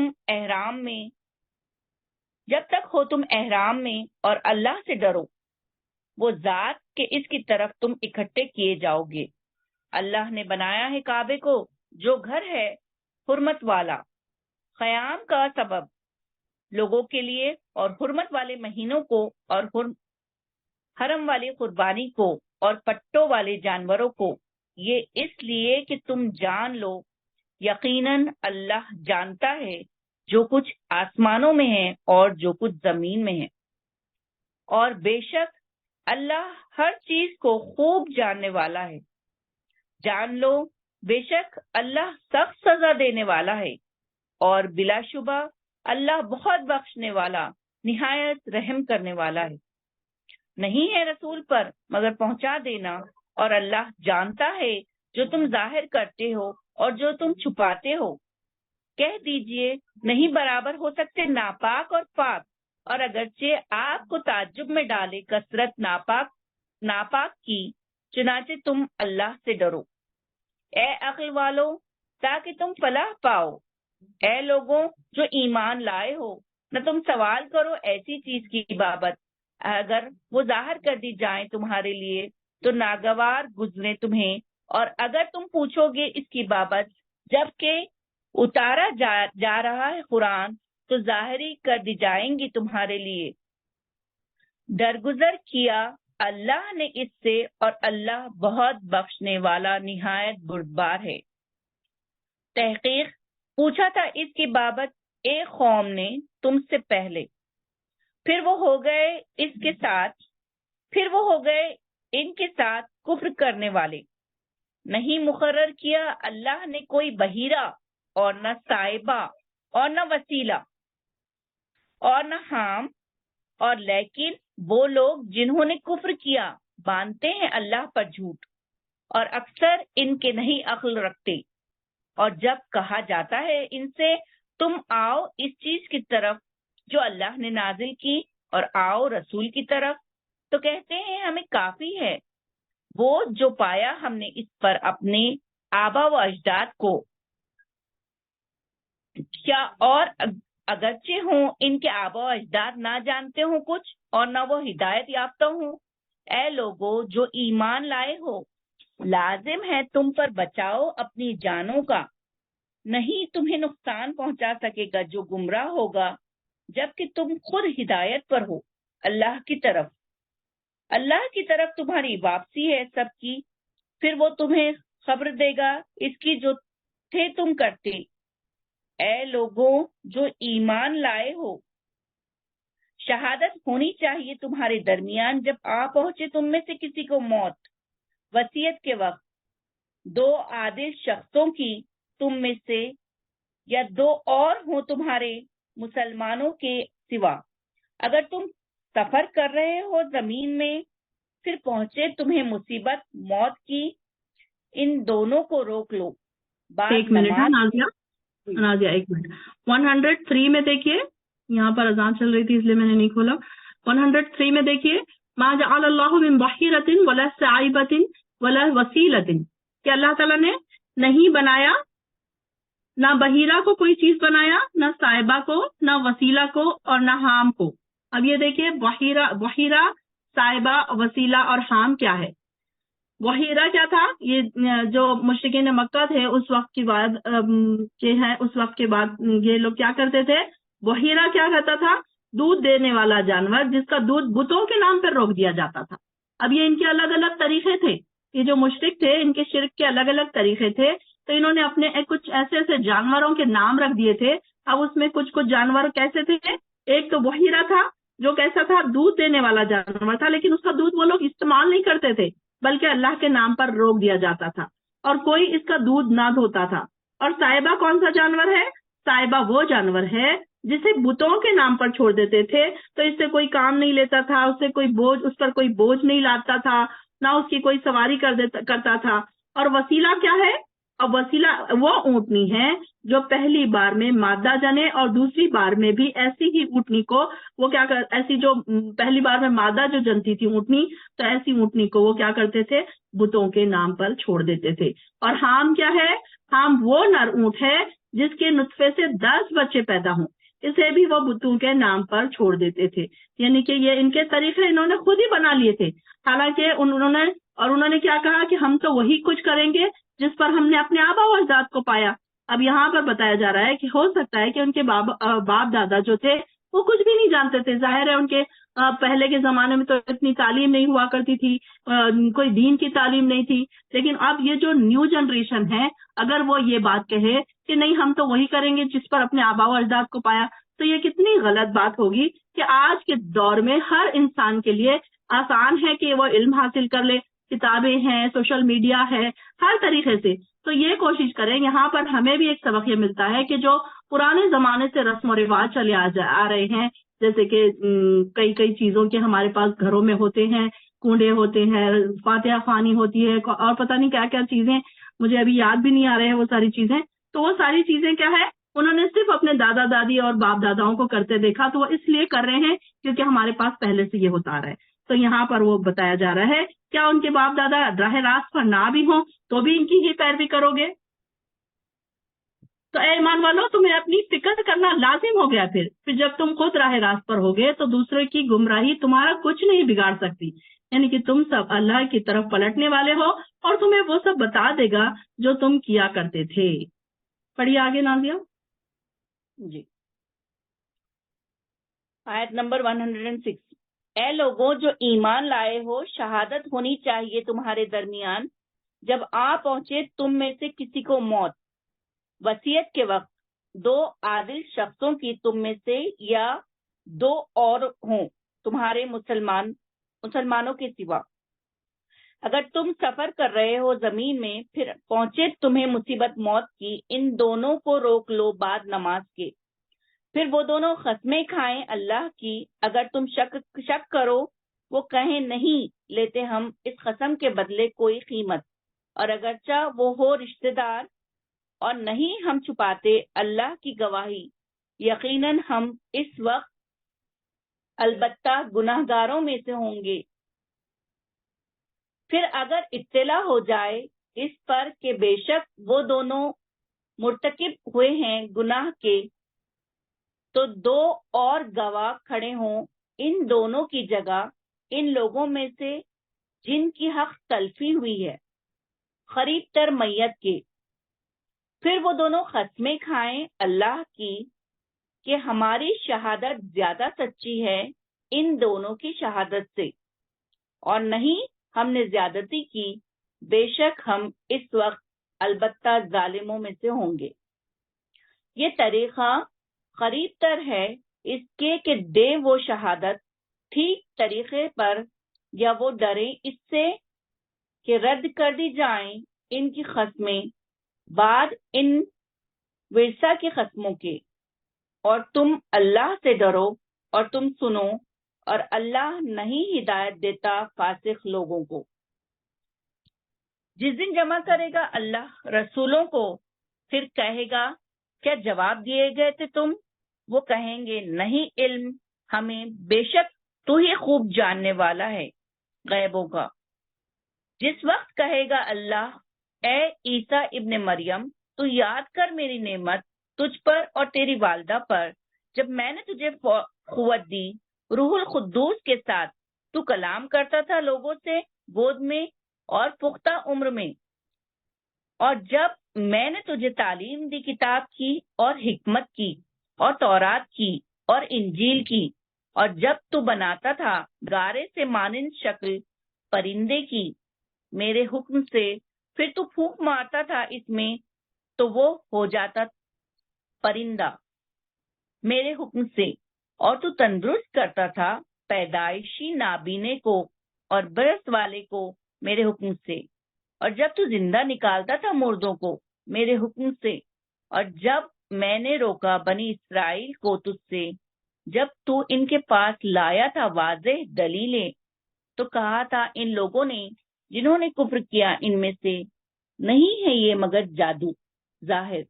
ہو تم احرام میں، اور اللہ سے ڈرو وہ ذات کہ اس کی طرف تم اکٹھے کیے جاؤ گے۔ اللہ نے بنایا ہے کعبے کو جو گھر ہے حرمت والا، قیام کا سبب لوگوں کے لیے، اور حرمت والے مہینوں کو، اور حرم والی قربانی کو، اور پٹوں والے جانوروں کو، یہ اس لیے کہ تم جان لو یقیناً اللہ جانتا ہے جو کچھ آسمانوں میں ہے اور جو کچھ زمین میں ہے، اور بے شک اللہ ہر چیز کو خوب جاننے والا ہے۔ جان لو بے شک اللہ سخت سزا دینے والا ہے، اور بلا شبہ اللہ بہت بخشنے والا نہایت رحم کرنے والا ہے۔ نہیں ہے رسول پر مگر پہنچا دینا، اور اللہ جانتا ہے جو تم ظاہر کرتے ہو اور جو تم چھپاتے ہو۔ کہہ دیجئے نہیں برابر ہو سکتے ناپاک اور پاک، اور اگرچہ آپ کو تعجب میں ڈالے کثرت ناپاک کی، چنانچہ تم اللہ سے ڈرو اے عقل والو تاکہ تم فلاح پاؤ۔ اے لوگوں جو ایمان لائے ہو، نہ تم سوال کرو ایسی چیز کی بابت اگر وہ ظاہر کر دی جائیں تمہارے لیے تو ناگوار گزرے تمہیں، اور اگر تم پوچھو گے اس کی بابت جبکہ اتارا جا رہا ہے قرآن تو ظاہری کر دی جائیں گی تمہارے لیے۔ درگزر کیا اللہ نے اس سے، اور اللہ بہت بخشنے والا نہایت بردبار ہے۔ تحقیق پوچھا تھا اس کی بابت ایک قوم نے تم سے پہلے، پھر وہ ہو گئے ان کے ساتھ کفر کرنے والے۔ نہیں مقرر کیا اللہ نے کوئی بحیرہ اور نہ صاحبہ اور نہ وسیلہ اور نہ حام، اور لیکن وہ لوگ جنہوں نے کفر کیا باندھتے ہیں اللہ پر جھوٹ، اور اکثر ان کے نہیں عقل رکھتے۔ اور جب کہا جاتا ہے ان سے تم آؤ اس چیز کی طرف جو اللہ نے نازل کی، اور آؤ رسول کی طرف، تو کہتے ہیں ہمیں کافی ہے وہ جو پایا ہم نے اس پر اپنے آبا و اجداد کو، کیا اور اگرچہ ہوں ان کے آبا و اجداد نہ جانتے ہوں کچھ اور نہ وہ ہدایت یافتہ ہوں۔ اے لوگو جو ایمان لائے ہو، لازم ہے تم پر بچاؤ اپنی جانوں کا، نہیں تمہیں نقصان پہنچا سکے گا جو گمراہ ہوگا جبکہ تم خود ہدایت پر ہو اللہ کی طرف تمہاری واپسی ہے سب کی، پھر وہ تمہیں خبر دے گا اس کی جو تھے تم کرتے۔ اے لوگوں جو ایمان لائے ہو، شہادت ہونی چاہیے تمہارے درمیان جب آ پہنچے تم میں سے کسی کو موت، وصیت کے وقت، دو عادل شخصوں کی تم میں سے یا دو اور ہوں تمہارے مسلمانوں کے سوا، اگر تم سفر کر رہے ہو زمین میں، پھر پہنچے تمہیں مصیبت موت کی، ان دونوں کو روک لو بعد ایک منٹ ہے نماز۔ نازیہ ایک منٹ، 103 میں دیکھیے، یہاں پر اذان چل رہی تھی اس لیے میں نے نہیں کھولا۔ 103 میں دیکھیے، ما جعل اللہ من بحیرۃ ولا صاحبۃ ولا وسیلۃ، کہ اللہ تعالیٰ نے نہیں بنایا، نہ بحیرہ کو کوئی چیز بنایا، نہ صاحبہ کو، نہ وسیلہ کو، اور نہ حام کو۔ اب یہ دیکھیے بحیرہ، صاحبہ، وسیلہ اور حام کیا ہے؟ بحیرہ کیا تھا؟ یہ جو مشرکین مکہ تھے اس وقت کے بعد اس وقت کے بعد یہ لوگ کیا کرتے تھے؟ بحیرہ کیا کہتا تھا؟ دودھ دینے والا جانور جس کا دودھ بتوں کے نام پر روک دیا جاتا تھا۔ اب یہ ان کے الگ الگ طریقے تھے، یہ جو مشرک تھے ان کے شرک کے الگ الگ طریقے تھے، تو انہوں نے اپنے کچھ ایسے جانوروں کے نام رکھ دیے تھے۔ اب اس میں کچھ جانور کیسے تھے؟ ایک تو بحیرہ تھا جو کیسا تھا؟ دودھ دینے والا جانور تھا، لیکن اس کا دودھ وہ لوگ استعمال نہیں کرتے تھے بلکہ اللہ کے نام پر روک دیا جاتا تھا، اور کوئی اس کا دودھ نہ دھوتا تھا۔ اور صاحبہ کون سا جانور ہے؟ صاحبہ وہ جانور ہے جسے بتوں کے نام پر چھوڑ دیتے تھے، تو اس سے کوئی کام نہیں لیتا تھا، اس پر کوئی بوجھ نہیں لاتا تھا، نہ اس کی کوئی سواری کرتا تھا۔ اور وسیلہ کیا ہے؟ اب وسیلہ وہ اونٹنی ہے جو پہلی بار میں مادہ جنے اور دوسری بار میں بھی ایسی ہی اونٹنی کو وہ ایسی جو پہلی بار میں مادہ جو جنتی تھی اونٹنی، تو ایسی اونٹنی کو وہ کیا کرتے تھے؟ بتوں کے نام پر چھوڑ دیتے تھے۔ اور حام کیا ہے؟ حام وہ نر اونٹ ہے جس کے نطفے سے 10 بچے پیدا ہوں، اسے بھی وہ بتوں کے نام پر چھوڑ دیتے تھے۔ یعنی کہ یہ ان کے طریقے انہوں نے خود ہی بنا لیے تھے، حالانکہ انہوں نے کیا کہا کہ ہم تو وہی کچھ کریں گے جس پر ہم نے اپنے آبا و اجداد کو پایا۔ اب یہاں پر بتایا جا رہا ہے کہ ہو سکتا ہے کہ ان کے باپ دادا جو تھے وہ کچھ بھی نہیں جانتے تھے، ظاہر ہے ان کے پہلے کے زمانے میں تو اتنی تعلیم نہیں ہوا کرتی تھی، کوئی دین کی تعلیم نہیں تھی، لیکن اب یہ جو نیو جنریشن ہے اگر وہ یہ بات کہے کہ نہیں ہم تو وہی کریں گے جس پر اپنے آبا و اجداد کو پایا، تو یہ کتنی غلط بات ہوگی کہ آج کے دور میں ہر انسان کے لیے آسان ہے کہ وہ علم حاصل کر لے، کتابیں ہیں، سوشل میڈیا ہے، ہر طریقے سے۔ تو یہ کوشش کریں، یہاں پر ہمیں بھی ایک سبق یہ ملتا ہے کہ جو پرانے زمانے سے رسم و رواج چلے آ رہے ہیں، جیسے کہ کئی چیزوں کے ہمارے پاس گھروں میں ہوتے ہیں، کنڈے ہوتے ہیں، فاتحہ خوانی ہوتی ہے، اور پتہ نہیں کیا کیا چیزیں، مجھے ابھی یاد بھی نہیں آ رہے ہیں وہ ساری چیزیں۔ تو وہ ساری چیزیں کیا ہے؟ انہوں نے صرف اپنے دادا دادی اور باپ داداؤں کو کرتے دیکھا، تو وہ اس لیے کر رہے ہیں کیونکہ ہمارے پاس پہلے سے یہ ہوتا آ رہا ہے۔ تو یہاں پر وہ بتایا جا رہا ہے کیا ان کے باپ دادا راہ راست پر نہ بھی ہوں تو بھی ان کی ہی پیروی کرو گے؟ تو اے ایمان والو، تمہیں اپنی فکر کرنا لازم ہو گیا۔ پھر جب تم خود راہ راست پر ہوگے تو دوسرے کی گمراہی تمہارا کچھ نہیں بگاڑ سکتی، یعنی کہ تم سب اللہ کی طرف پلٹنے والے ہو اور تمہیں وہ سب بتا دے گا جو تم کیا کرتے تھے۔ پڑھیے آگے نازیہ جی، آیت نمبر 106۔ اے لوگوں جو ایمان لائے ہو، شہادت ہونی چاہیے تمہارے درمیان جب آ پہنچے تم میں سے کسی کو موت، وصیت کے وقت، دو عادل شخصوں کی تم میں سے یا دو اور ہوں تمہارے مسلمانوں کے سوا، اگر تم سفر کر رہے ہو زمین میں، پھر پہنچے تمہیں مصیبت موت کی، ان دونوں کو روک لو بعد نماز کے، پھر وہ دونوں قسمیں کھائیں اللہ کی، اگر تم شک کرو، وہ کہیں نہیں لیتے ہم اس قسم کے بدلے کوئی قیمت، اور اگرچہ وہ ہو رشتہ دار، اور نہیں ہم چھپاتے اللہ کی گواہی، یقیناً ہم اس وقت البتہ گناہگاروں میں سے ہوں گے۔ پھر اگر اطلاع ہو جائے اس پر کہ بے شک وہ دونوں مرتکب ہوئے ہیں گناہ کے، تو دو اور گواہ کھڑے ہوں ان دونوں کی جگہ، ان لوگوں میں سے جن کی حق تلفی ہوئی ہے قریب تر میت کے، پھر وہ دونوں قسمیں کھائیں اللہ کی، کہ ہماری شہادت زیادہ سچی ہے ان دونوں کی شہادت سے، اور نہیں ہم نے زیادتی کی، بے شک ہم اس وقت البتہ ظالموں میں سے ہوں گے۔ یہ طریقہ قریب تر ہے اس کے کہ دے وہ شہادت ٹھیک طریقے پر، یا وہ ڈرے اس سے کہ رد کر دی جائیں ان کی قسمیں بعد ان ورثہ کی قسموں کے۔ اور تم اللہ سے ڈرو اور تم سنو، اور اللہ نہیں ہدایت دیتا فاسق لوگوں کو۔ جس دن جمع کرے گا اللہ رسولوں کو، پھر کہے گا کیا جواب دیے گئے تھے تم؟ وہ کہیں گے نہیں علم ہمیں، بے شک تو ہی خوب جاننے والا ہے غیبوں کا۔ جس وقت کہے گا اللہ اے عیسیٰ ابن مریم، تو یاد کر میری نعمت تجھ پر اور تیری والدہ پر، جب میں نے تجھے قوت دی روح القدوس کے ساتھ، تو کلام کرتا تھا لوگوں سے گود میں اور پختہ عمر میں، اور جب میں نے تجھے تعلیم دی کتاب کی اور حکمت کی اور تورات کی اور انجیل کی، اور جب تو بناتا تھا گارے سے مانند شکل پرندے کی میرے حکم سے، پھر تو پھونک مارتا تھا اس میں تو وہ ہو جاتا پرندہ میرے حکم سے، اور تو تندرست کرتا تھا پیدائشی نابینے کو اور برس والے کو میرے حکم سے، اور جب تو زندہ نکالتا تھا مردوں کو میرے حکم سے، اور جب میں نے روکا بنی اسرائیل کو تجھ سے، جب تو ان کے پاس لایا تھا واضح دلیلیں، تو کہا تھا ان لوگوں نے جنہوں نے کفر کیا ان میں سے نہیں ہے یہ مگر جادو ظاہر۔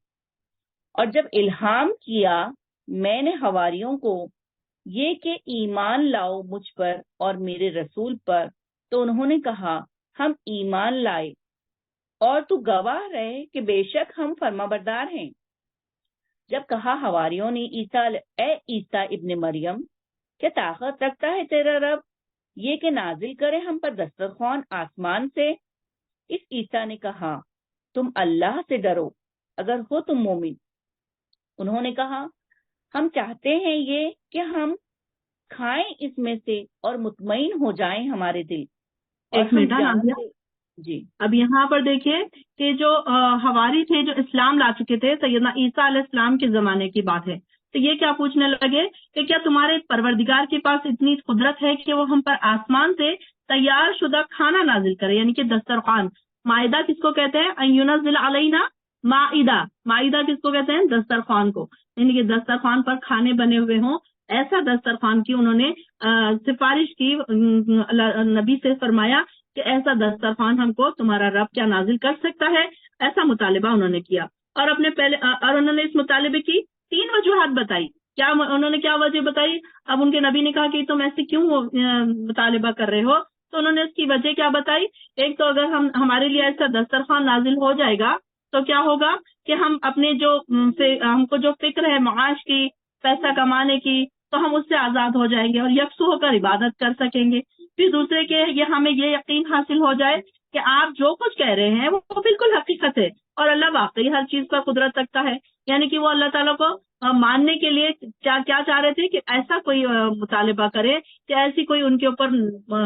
اور جب الہام کیا میں نے حواریوں کو یہ کہ ایمان لاؤ مجھ پر اور میرے رسول پر، تو انہوں نے کہا ہم ایمان لائے، اور تو گواہ رہے کہ بے شک ہم فرما بردار ہیں۔ جب کہا حواریوں نے اے عیسیٰ ابن مریم، کیا طاقت رکھتا ہے تیرا رب یہ کہ نازل کرے ہم پر دسترخوان آسمان سے؟ اس عیسیٰ نے کہا تم اللہ سے ڈرو اگر ہو تم مومن۔ انہوں نے کہا ہم چاہتے ہیں یہ کہ ہم کھائیں اس میں سے اور مطمئن ہو جائیں ہمارے دل۔ ایک منٹ نازیہ، جی اب یہاں پر دیکھیے کہ جو حواری تھے جو اسلام لا چکے تھے سیدنا عیسیٰ علیہ السلام کے زمانے کی بات ہے، تو یہ کیا پوچھنے لگے کہ کیا تمہارے پروردگار کے پاس اتنی قدرت ہے کہ وہ ہم پر آسمان سے تیار شدہ کھانا نازل کرے، یعنی کہ دسترخوان۔ مائدہ کس کو کہتے ہیں؟ ان ينزل علینا مائدہ، مائدہ کس کو کہتے ہیں؟ دسترخوان کو، یعنی کہ دسترخوان پر کھانے بنے ہوئے ہوں، ایسا دسترخوان کی انہوں نے سفارش کی، نبی سے فرمایا کہ ایسا دسترخوان ہم کو تمہارا رب کیا نازل کر سکتا ہے، ایسا مطالبہ انہوں نے کیا۔ اور اپنے پہلے اور انہوں نے اس مطالبے کی 3 وجوہات بتائی۔ کیا انہوں نے کیا وجہ بتائی؟ اب ان کے نبی نے کہا کہ تم ایسے کیوں مطالبہ کر رہے ہو، تو انہوں نے اس کی وجہ کیا بتائی؟ ایک تو اگر ہمارے لیے ایسا دسترخوان نازل ہو جائے گا تو کیا ہوگا کہ ہم اپنے ہم کو جو فکر ہے معاش کی، پیسہ کمانے کی، تو ہم اس سے آزاد ہو جائیں گے اور یکسو ہو کر عبادت کر سکیں گے۔ پھر دوسرے کے ہمیں یہ یقین حاصل ہو جائے کہ آپ جو کچھ کہہ رہے ہیں وہ بالکل حقیقت ہے، اور اللہ واقعی ہر چیز پر قدرت رکھتا ہے، یعنی کہ وہ اللہ تعالیٰ کو ماننے کے لیے کیا چاہ رہے تھے کہ ایسا کوئی مطالبہ کرے کہ ایسی کوئی ان کے اوپر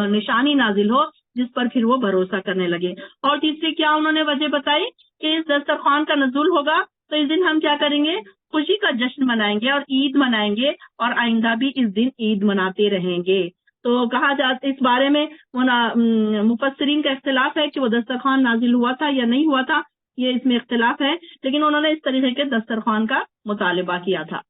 نشانی نازل ہو جس پر پھر وہ بھروسہ کرنے لگے۔ اور تیسری کیا انہوں نے وجہ بتائی کہ اس دسترخوان کا نزول ہوگا تو اس دن ہم کیا کریں گے؟ خوشی کا جشن منائیں گے اور عید منائیں گے، اور آئندہ بھی اس دن عید مناتے رہیں گے۔ تو کہا جاتا اس بارے میں مفسرین کا اختلاف ہے کہ وہ دسترخوان نازل ہوا تھا یا نہیں ہوا تھا، یہ اس میں اختلاف ہے، لیکن انہوں نے اس طریقے کے دسترخوان کا مطالبہ کیا تھا۔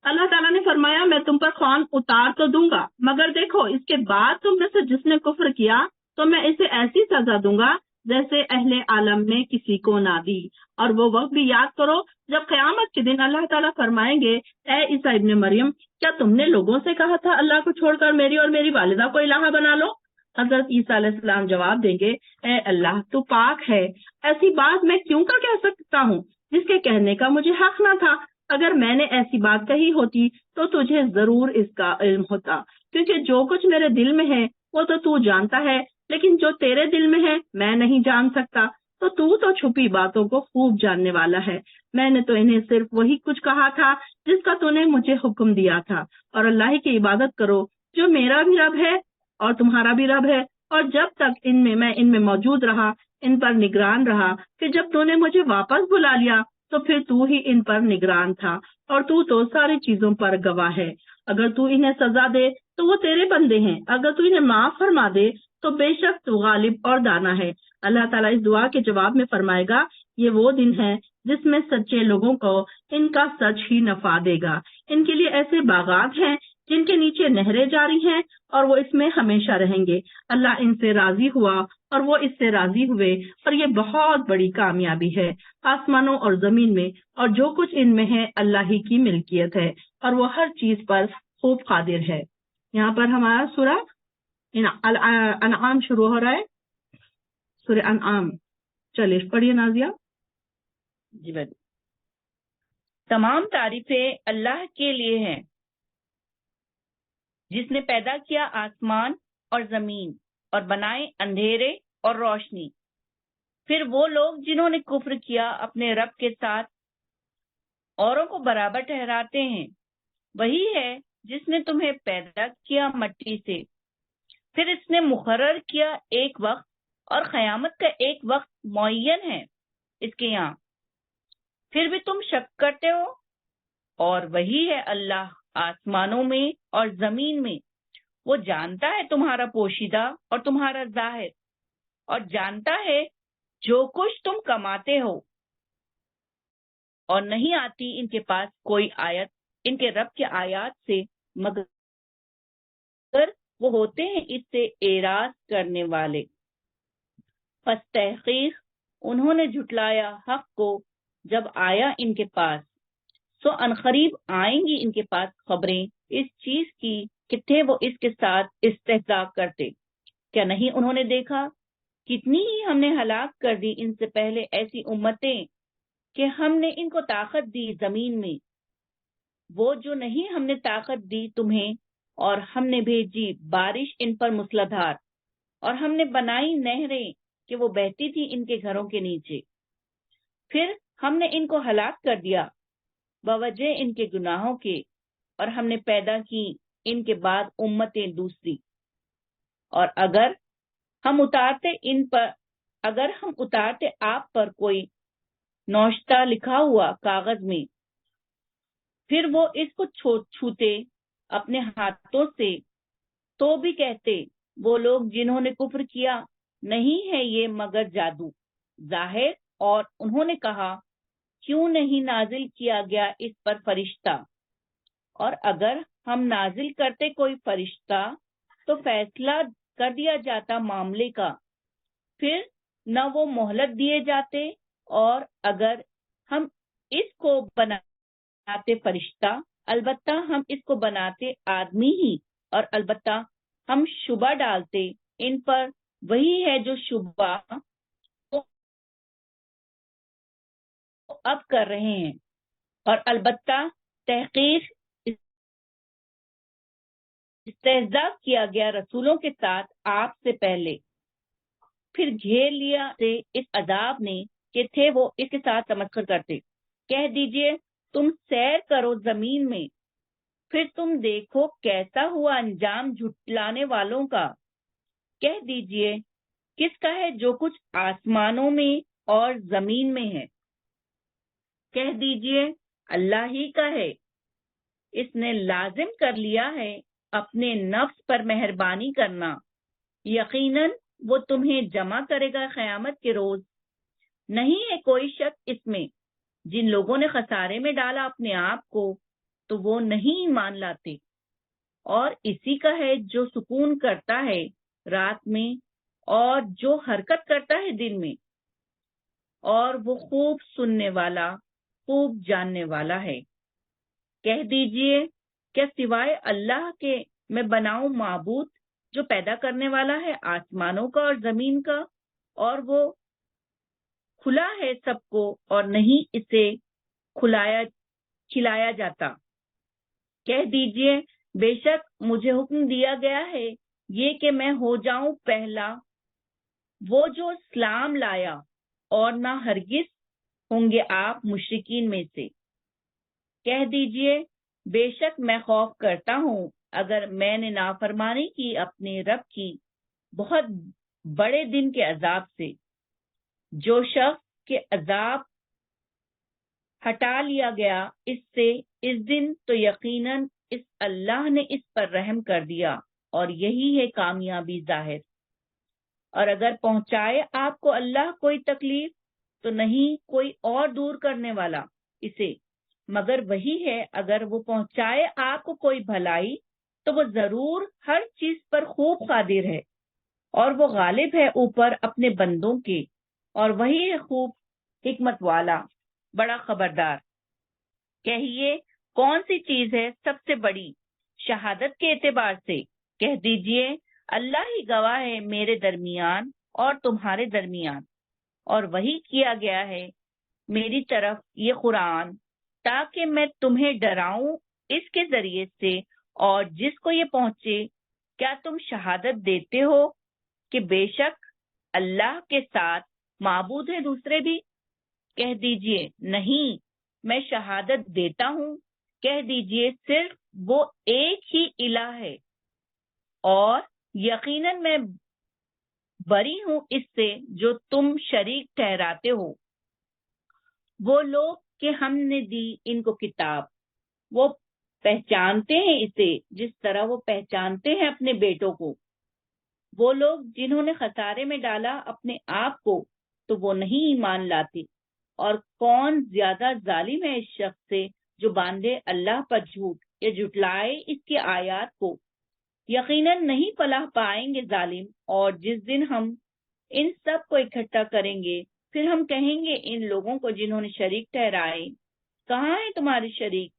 اللہ تعالیٰ نے فرمایا میں تم پر خوان اتار تو دوں گا، مگر دیکھو اس کے بعد تم میں سے جس نے کفر کیا تو میں اسے ایسی سزا دوں گا جیسے اہل عالم میں کسی کو نہ دی۔ اور وہ وقت بھی یاد کرو جب قیامت کے دن اللہ تعالیٰ فرمائیں گے اے عیسیٰ ابن مریم، کیا تم نے لوگوں سے کہا تھا اللہ کو چھوڑ کر میری اور میری والدہ کو الہ بنا لو؟ حضرت عیسیٰ علیہ السلام جواب دیں گے اے اللہ تو پاک ہے، ایسی بات میں کیوں کر کہہ سکتا ہوں جس کے کہنے کا مجھے حق نہ تھا۔ اگر میں نے ایسی بات کہی ہوتی تو تجھے ضرور اس کا علم ہوتا، کیونکہ جو کچھ میرے دل میں ہے وہ تو جانتا ہے، لیکن جو تیرے دل میں ہے میں نہیں جان سکتا، تو چھپی باتوں کو خوب جاننے والا ہے۔ میں نے تو انہیں صرف وہی کچھ کہا تھا جس کا تو نے مجھے حکم دیا تھا، اور اللہ کی عبادت کرو جو میرا بھی رب ہے اور تمہارا بھی رب ہے، اور جب تک میں ان میں موجود رہا، ان پر نگران رہا، کہ جب تو نے مجھے واپس بلا لیا تو پھر تو ہی ان پر نگران تھا، اور تو ساری چیزوں پر گواہ ہے۔ اگر تو انہیں سزا دے تو وہ تیرے بندے ہیں، اگر تو انہیں معاف فرما دے تو بے شک تو غالب اور دانا ہے۔ اللہ تعالیٰ اس دعا کے جواب میں فرمائے گا، یہ وہ دن ہے جس میں سچے لوگوں کو ان کا سچ ہی نفع دے گا۔ ان کے لیے ایسے باغات ہیں جن کے نیچے نہریں جاری ہیں، اور وہ اس میں ہمیشہ رہیں گے۔ اللہ ان سے راضی ہوا اور وہ اس سے راضی ہوئے، اور یہ بہت بڑی کامیابی ہے۔ آسمانوں اور زمین میں اور جو کچھ ان میں ہے اللہ ہی کی ملکیت ہے، اور وہ ہر چیز پر خوب قادر ہے۔ یہاں پر ہمارا سورہ انعام شروع ہو رہا ہے۔ سورہ انعام، چلیے پڑھیے نازیہ۔ جی بھائی، تمام تعریفیں اللہ کے لیے ہیں جس نے پیدا کیا آسمان اور زمین اور بنائے اندھیرے اور روشنی۔ پھر وہ لوگ جنہوں نے کفر کیا اپنے رب کے ساتھ اوروں کو برابر ٹھہراتے ہیں۔ وہی ہے جس نے تمہیں پیدا کیا مٹی سے، پھر اس نے مقرر کیا ایک وقت، اور قیامت کا ایک وقت معین ہے اس کے یہاں، پھر بھی تم شک کرتے ہو۔ اور وہی ہے اللہ آسمانوں میں اور زمین میں، وہ جانتا ہے تمہارا پوشیدہ اور تمہارا ظاہر، اور جانتا ہے جو کچھ تم کماتے ہو۔ اور نہیں آتی ان کے پاس کوئی آیت ان کے رب کے آیات سے مگر وہ ہوتے ہیں اس سے اعراض کرنے والے۔ پس تحقیق انہوں نے جھٹلایا حق کو جب آیا ان کے پاس، سو عنقریب آئیں گی ان کے پاس خبریں اس چیز کی کہ تھے وہ اس کے ساتھ استہزاء کرتے۔ کیا نہیں انہوں نے دیکھا کتنی ہی ہم نے ہلاک کر دی ان سے پہلے ایسی امتیں کہ ہم نے ان کو طاقت دی زمین میں، وہ جو نہیں ہم نے طاقت دی تمہیں، اور ہم نے بھیجی بارش ان پر موسلادھار، اور ہم نے بنائی نہریں کہ وہ بہتی تھی ان کے گھروں کے نیچے۔ پھر ہم نے ان کو ہلاک کر دیا بوجہ ان کے گناہوں کے، اور ہم نے پیدا کی ان کے بعد امتیں دوسری۔ اور اگر ہم اتارتے آپ پر کوئی نوشتہ لکھا ہوا کاغذ میں، پھر وہ اس کو چھوتے اپنے ہاتھوں سے، تو بھی کہتے وہ لوگ جنہوں نے کفر کیا، نہیں ہے یہ مگر جادو ظاہر، اور انہوں نے کہا کیوں نہیں نازل کیا گیا اس پر فرشتہ۔ اور اگر ہم نازل کرتے کوئی فرشتہ تو فیصلہ کر دیا جاتا معاملے کا، پھر نہ وہ مہلت دیے جاتے۔ اور اگر ہم اس کو بناتے فرشتہ، البتہ ہم اس کو بناتے آدمی ہی، اور البتہ ہم شبہ ڈالتے ان پر وہی ہے جو شبہ اب کر رہے ہیں، اور البتہ تحقیق استہزاء کیا گیا رسولوں کے ساتھ آپ سے پہلے، پھر گھیر لیا سے اس عذاب نے کہ تھے وہ اس کے ساتھ تمسخر کرتے۔ کہہ دیجئے تم سیر کرو زمین میں، پھر تم دیکھو کیسا ہوا انجام جھٹلانے والوں کا۔ کہہ دیجئے کس کا ہے جو کچھ آسمانوں میں اور زمین میں ہے؟ کہہ دیجئے اللہ ہی کا ہے۔ اس نے لازم کر لیا ہے اپنے نفس پر مہربانی کرنا، یقیناً وہ تمہیں جمع کرے گا قیامت کے روز۔ نہیں ہے کوئی شک اس میں، جن لوگوں نے خسارے میں ڈالا اپنے آپ کو تو وہ نہیں ایمان لاتے۔ اور اسی کا ہے جو سکون کرتا ہے رات میں اور جو حرکت کرتا ہے دن میں، اور وہ خوب سننے والا خوب جاننے والا ہے۔ کہہ دیجئے کیا سوائے اللہ کے میں بناؤں معبود جو پیدا کرنے والا ہے آسمانوں کا اور زمین کا، اور وہ کھلا ہے سب کو اور نہیں اسے کھلایا جاتا۔ کہہ دیجئے بے شک مجھے حکم دیا گیا ہے یہ کہ میں ہو جاؤں پہلا وہ جو اسلام لایا، اور نہ ہرگز ہوں گے آپ مشرکین میں سے۔ کہہ دیجئے بے شک میں خوف کرتا ہوں اگر میں نے نافرمانی کی اپنے رب کی بہت بڑے دن کے عذاب سے۔ جو شخص کے عذاب ہٹا لیا گیا اس سے اس دن، تو یقیناً اس اللہ نے اس پر رحم کر دیا، اور یہی ہے کامیابی ظاہر۔ اور اگر پہنچائے آپ کو اللہ کوئی تکلیف، تو نہیں کوئی اور دور کرنے والا اسے مگر وہی ہے۔ اگر وہ پہنچائے آپ کو کوئی بھلائی، تو وہ ضرور ہر چیز پر خوب قادر ہے، اور وہ غالب ہے اوپر اپنے بندوں کے، اور وہی ہے خوب حکمت والا، بڑا خبردار۔ کہیے کون سی چیز ہے سب سے بڑی شہادت کے اعتبار سے؟ کہہ دیجئے اللہ ہی گواہ ہے میرے درمیان اور تمہارے درمیان، اور وہی کیا گیا ہے میری طرف یہ قرآن، تاکہ میں تمہیں ڈراؤں اس کے ذریعے سے، اور جس کو یہ پہنچے۔ کیا تم شہادت دیتے ہو کہ بے شک اللہ کے ساتھ معبود ہیں دوسرے بھی؟ کہہ دیجئے نہیں، میں شہادت دیتا ہوں۔ کہہ دیجئے صرف وہ ایک ہی الہ ہے، اور یقیناً میں بری ہوں اس سے جو تم شریک ٹھہراتے ہو۔ وہ لوگ کہ ہم نے دی ان کو کتاب، وہ پہچانتے ہیں اسے جس طرح وہ پہچانتے ہیں اپنے بیٹوں کو۔ وہ لوگ جنہوں نے خسارے میں ڈالا اپنے آپ کو، تو وہ نہیں ایمان لاتے۔ اور کون زیادہ ظالم ہے اس شخص سے جو باندھے اللہ پر جھوٹ یا جھٹلائے اس کی آیات کو۔ یقیناً نہیں فلاح پائیں گے ظالم۔ اور جس دن ہم ان سب کو اکٹھا کریں گے، پھر ہم کہیں گے ان لوگوں کو جنہوں نے شریک ٹھہرائے، کہاں ہیں تمہارے شریک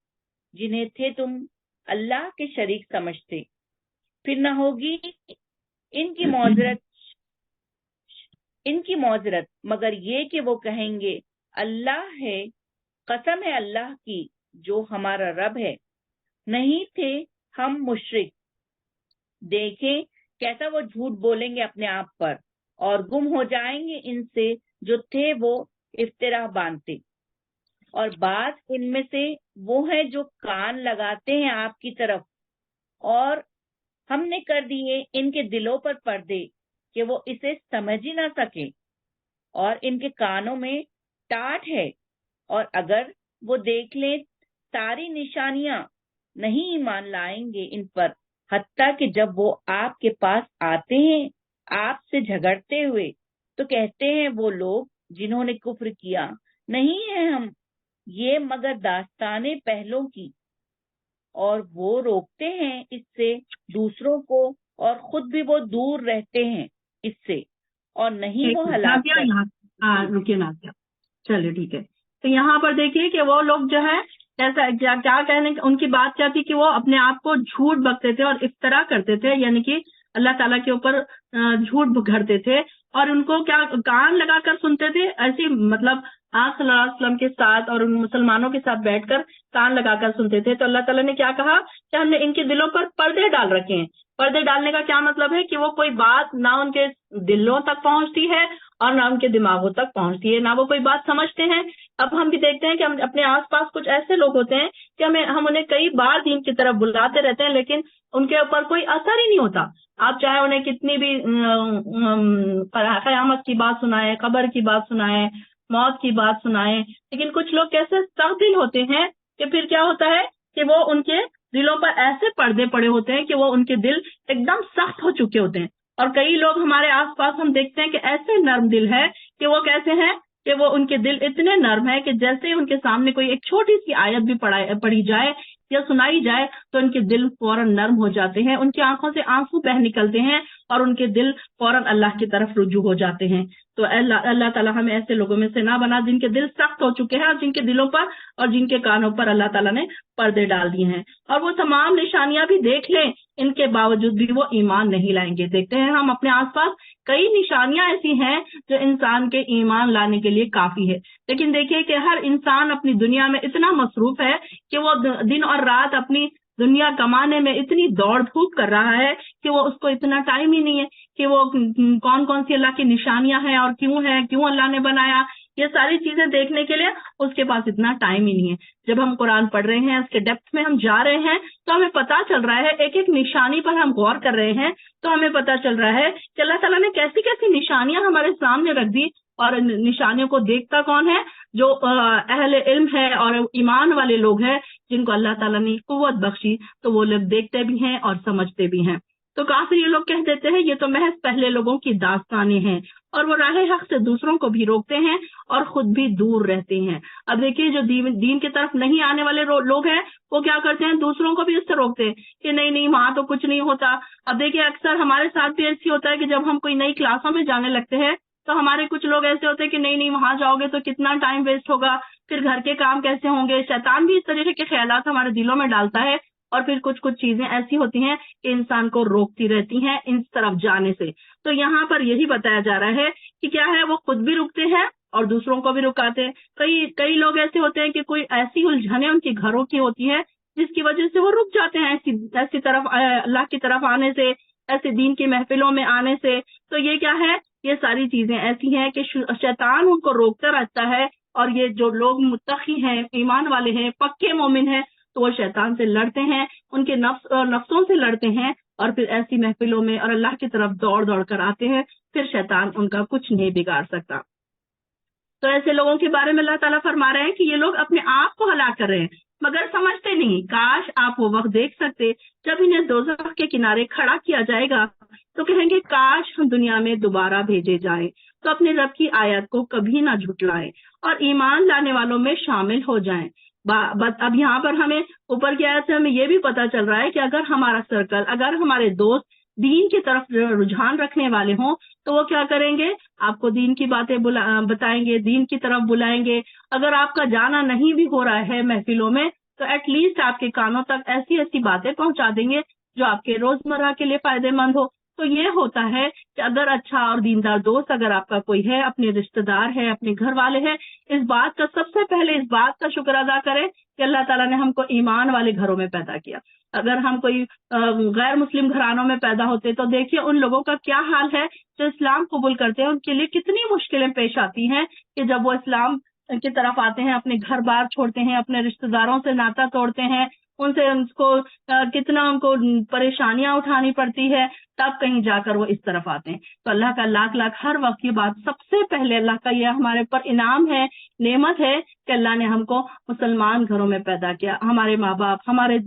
جنہیں تھے تم اللہ کے شریک سمجھتے؟ پھر نہ ہوگی ان کی معذرت مگر یہ کہ وہ کہیں گے اللہ ہے، قسم ہے اللہ کی جو ہمارا رب ہے، نہیں تھے ہم مشرک۔ دیکھیں کیسا وہ جھوٹ بولیں گے اپنے آپ پر، اور گم ہو جائیں گے ان سے جو تھے وہ افتراء باندھتے۔ اور بعض ان میں سے وہ ہیں جو کان لگاتے ہیں آپ کی طرف، اور ہم نے کر دیے ان کے دلوں پر پردے کہ وہ اسے سمجھ ہی نہ سکیں، اور ان کے کانوں میں ٹاٹ ہے، اور اگر وہ دیکھ لیں ساری نشانیاں نہیں ایمان لائیں گے ان پر، حتیٰ کہ جب وہ آپ کے پاس آتے ہیں آپ سے جھگڑتے ہوئے، تو کہتے ہیں وہ لوگ جنہوں نے کفر کیا، نہیں ہیں ہم یہ مگر داستانیں پہلوں کی، اور وہ روکتے ہیں اس سے دوسروں کو، اور خود بھی وہ دور رہتے ہیں اس سے، اور نہیں وہ ہلاک کرتے۔ رکیے نازیہ، چلیے ٹھیک ہے۔ تو یہاں پر دیکھیے کہ وہ لوگ جو ہے کیسا کیا کہنے ان کی بات کیا تھی کہ وہ اپنے آپ کو جھوٹ بکتے تھے اور افتراء کرتے تھے، یعنی کہ اللہ تعالیٰ کے اوپر جھوٹ گھڑتے تھے، اور ان کو کیا کان لگا کر سنتے تھے، ایسی مطلب آپ صلی اللہ علیہ وسلم کے ساتھ اور ان مسلمانوں کے ساتھ بیٹھ کر کان لگا کر سنتے تھے۔ تو اللہ تعالیٰ نے کیا کہا کہ ہم نے ان کے دلوں پر پردے ڈال رکھے ہیں۔ پردے ڈالنے کا کیا مطلب ہے کہ وہ کوئی بات نہ ان کے دلوں تک پہنچتی ہے اور نہ ان کے دماغوں تک پہنچتی ہے، نہ وہ کوئی بات سمجھتے ہیں۔ اب ہم بھی دیکھتے ہیں کہ ہم اپنے آس پاس کچھ ایسے لوگ ہوتے ہیں کہ ہم انہیں کئی بار دین کی طرف بلاتے رہتے ہیں، لیکن ان کے اوپر کوئی اثر ہی نہیں ہوتا۔ آپ چاہے انہیں کتنی بھی قیامت کی بات سنائیں، قبر کی بات سنائیں، موت کی بات سنائیں، لیکن کچھ لوگ کیسے سخت دل ہوتے ہیں کہ پھر کیا ہوتا ہے کہ وہ ان کے دلوں پر ایسے پردے پڑے ہوتے ہیں کہ وہ ان کے دل ایک دم سخت ہو چکے ہوتے ہیں۔ اور کئی لوگ ہمارے آس پاس ہم دیکھتے ہیں کہ ایسے نرم دل ہے کہ وہ کیسے ہیں کہ وہ ان کے دل اتنے نرم ہے کہ جیسے ہی ان کے سامنے کوئی ایک چھوٹی سی آیت بھی پڑھی جائے یا سنائی جائے تو ان کے دل فوراً نرم ہو جاتے ہیں، ان کی آنکھوں سے آنسو بہہ نکلتے ہیں، اور ان کے دل فوراً اللہ کی طرف رجوع ہو جاتے ہیں۔ تو اللہ تعالیٰ ہمیں ایسے لوگوں میں سے نہ بنا جن کے دل سخت ہو چکے ہیں، اور جن کے دلوں پر اور جن کے کانوں پر اللہ تعالیٰ نے پردے ڈال دیے ہیں، اور وہ تمام نشانیاں بھی دیکھ لیں، ان کے باوجود بھی وہ ایمان نہیں لائیں گے۔ دیکھتے ہیں ہم اپنے آس پاس کئی نشانیاں ایسی ہیں جو انسان کے ایمان لانے کے لیے کافی ہے، لیکن دیکھیے کہ ہر انسان اپنی دنیا میں اتنا مصروف ہے کہ وہ دن اور رات اپنی دنیا کمانے میں اتنی دوڑ دھوپ کر رہا ہے کہ وہ اس کو اتنا ٹائم ہی نہیں ہے کہ وہ کون کون سی اللہ کی نشانیاں ہیں اور کیوں اللہ نے بنایا، یہ ساری چیزیں دیکھنے کے لیے اس کے پاس اتنا ٹائم ہی نہیں ہے. جب ہم قرآن پڑھ رہے ہیں, اس کے ڈیپتھ میں ہم جا رہے ہیں, تو ہمیں پتا چل رہا ہے, ایک ایک نشانی پر ہم غور کر رہے ہیں, تو ہمیں پتا چل رہا ہے کہ اللہ تعالیٰ نے کیسی کیسی نشانیاں ہمارے سامنے رکھ دی. اور نشانیوں کو دیکھتا کون ہے؟ جو اہل علم ہے اور ایمان والے لوگ ہیں, جن کو اللہ تعالیٰ نے قوت بخشی, تو وہ لوگ دیکھتے بھی ہیں اور سمجھتے بھی ہیں. تو کافر یہ لوگ کہہ دیتے ہیں یہ تو محض پہلے لوگوں کی داستانیں ہیں, اور وہ راہ حق سے دوسروں کو بھی روکتے ہیں اور خود بھی دور رہتے ہیں. اب دیکھیے جو دین کی طرف نہیں آنے والے لوگ ہیں, وہ کیا کرتے ہیں, دوسروں کو بھی اس سے روکتے ہیں کہ نہیں نہیں وہاں تو کچھ نہیں ہوتا. اب دیکھیے اکثر ہمارے ساتھ بھی ایسی ہوتا ہے کہ جب ہم کوئی نئی کلاسوں میں جانے لگتے ہیں, تو ہمارے کچھ لوگ ایسے ہوتے ہیں کہ نہیں نہیں وہاں جاؤ گے تو کتنا ٹائم ویسٹ ہوگا, پھر گھر کے کام کیسے ہوں گے. شیطان بھی اس طریقے کے خیالات ہمارے دلوں میں ڈالتا ہے, اور پھر کچھ چیزیں ایسی ہوتی ہیں کہ انسان کو روکتی رہتی ہیں ان طرف جانے سے. تو یہاں پر یہی بتایا جا رہا ہے کہ کیا ہے, وہ خود بھی رکتے ہیں اور دوسروں کو بھی رکاتے ہیں. کئی لوگ ایسے ہوتے ہیں کہ کوئی ایسی الجھنیں ان کے گھروں کی ہوتی ہے جس کی وجہ سے وہ رک جاتے ہیں ایسی طرف اللہ کی طرف آنے سے, ایسے دین کی محفلوں میں آنے سے. تو یہ کیا ہے, یہ ساری چیزیں ایسی ہیں کہ شیطان ان کو روکتا رہتا ہے, اور یہ جو لوگ متقی ہیں, ایمان والے ہیں, پکے مومن ہیں, تو وہ شیطان سے لڑتے ہیں, ان کے نفسوں سے لڑتے ہیں, اور پھر ایسی محفلوں میں اور اللہ کی طرف دوڑ کر آتے ہیں. پھر شیطان ان کا کچھ نہیں بگاڑ سکتا. تو ایسے لوگوں کے بارے میں اللہ تعالیٰ فرما رہے ہیں کہ یہ لوگ اپنے آپ کو ہلاک کر رہے ہیں مگر سمجھتے نہیں. کاش آپ وہ وقت دیکھ سکتے جب انہیں دوزخ کے کنارے کھڑا کیا جائے گا, تو کہیں گے کاش ہم دنیا میں دوبارہ بھیجے جائیں تو اپنے رب کی آیت کو کبھی نہ جھٹلائیں اور ایمان لانے والوں میں شامل ہو جائیں. اب یہاں پر ہمیں اوپر کی آیت سے ہمیں یہ بھی پتا چل رہا ہے کہ اگر ہمارا سرکل, اگر ہمارے دوست دین کی طرف رجحان رکھنے والے ہوں, تو وہ کیا کریں گے, آپ کو دین کی باتیں بتائیں گے, دین کی طرف بلائیں گے. اگر آپ کا جانا نہیں بھی ہو رہا ہے محفلوں میں, تو ایٹ لیسٹ آپ کے کانوں تک ایسی ایسی باتیں پہنچا دیں گے جو آپ کے روزمرہ کے لیے فائدے مند ہو. تو یہ ہوتا ہے کہ اگر اچھا اور دیندار دوست اگر آپ کا کوئی ہے, اپنے رشتہ دار ہے, اپنے گھر والے ہیں, اس بات کا سب سے پہلے اس بات کا شکر ادا کریں کہ اللہ تعالیٰ نے ہم کو ایمان والے گھروں میں پیدا کیا. اگر ہم کوئی غیر مسلم گھرانوں میں پیدا ہوتے تو دیکھیے ان لوگوں کا کیا حال ہے جو اسلام قبول کرتے ہیں. ان کے لیے کتنی مشکلیں پیش آتی ہیں کہ جب وہ اسلام کی طرف آتے ہیں, اپنے گھر بار چھوڑتے ہیں, اپنے رشتہ داروں سے ناطا توڑتے ہیں, ان کو کتنا ان کو پریشانیاں اٹھانی پڑتی ہے, تب کہیں جا کر وہ اس طرف آتے ہیں. تو اللہ کا لاکھ ہر وقت یہ بات سب سے پہلے اللہ کا یہ ہمارے پر انعام ہے, نعمت ہے کہ اللہ نے ہم کو مسلمان گھروں میں پیدا کیا. ہمارے ماں باپ, ہمارے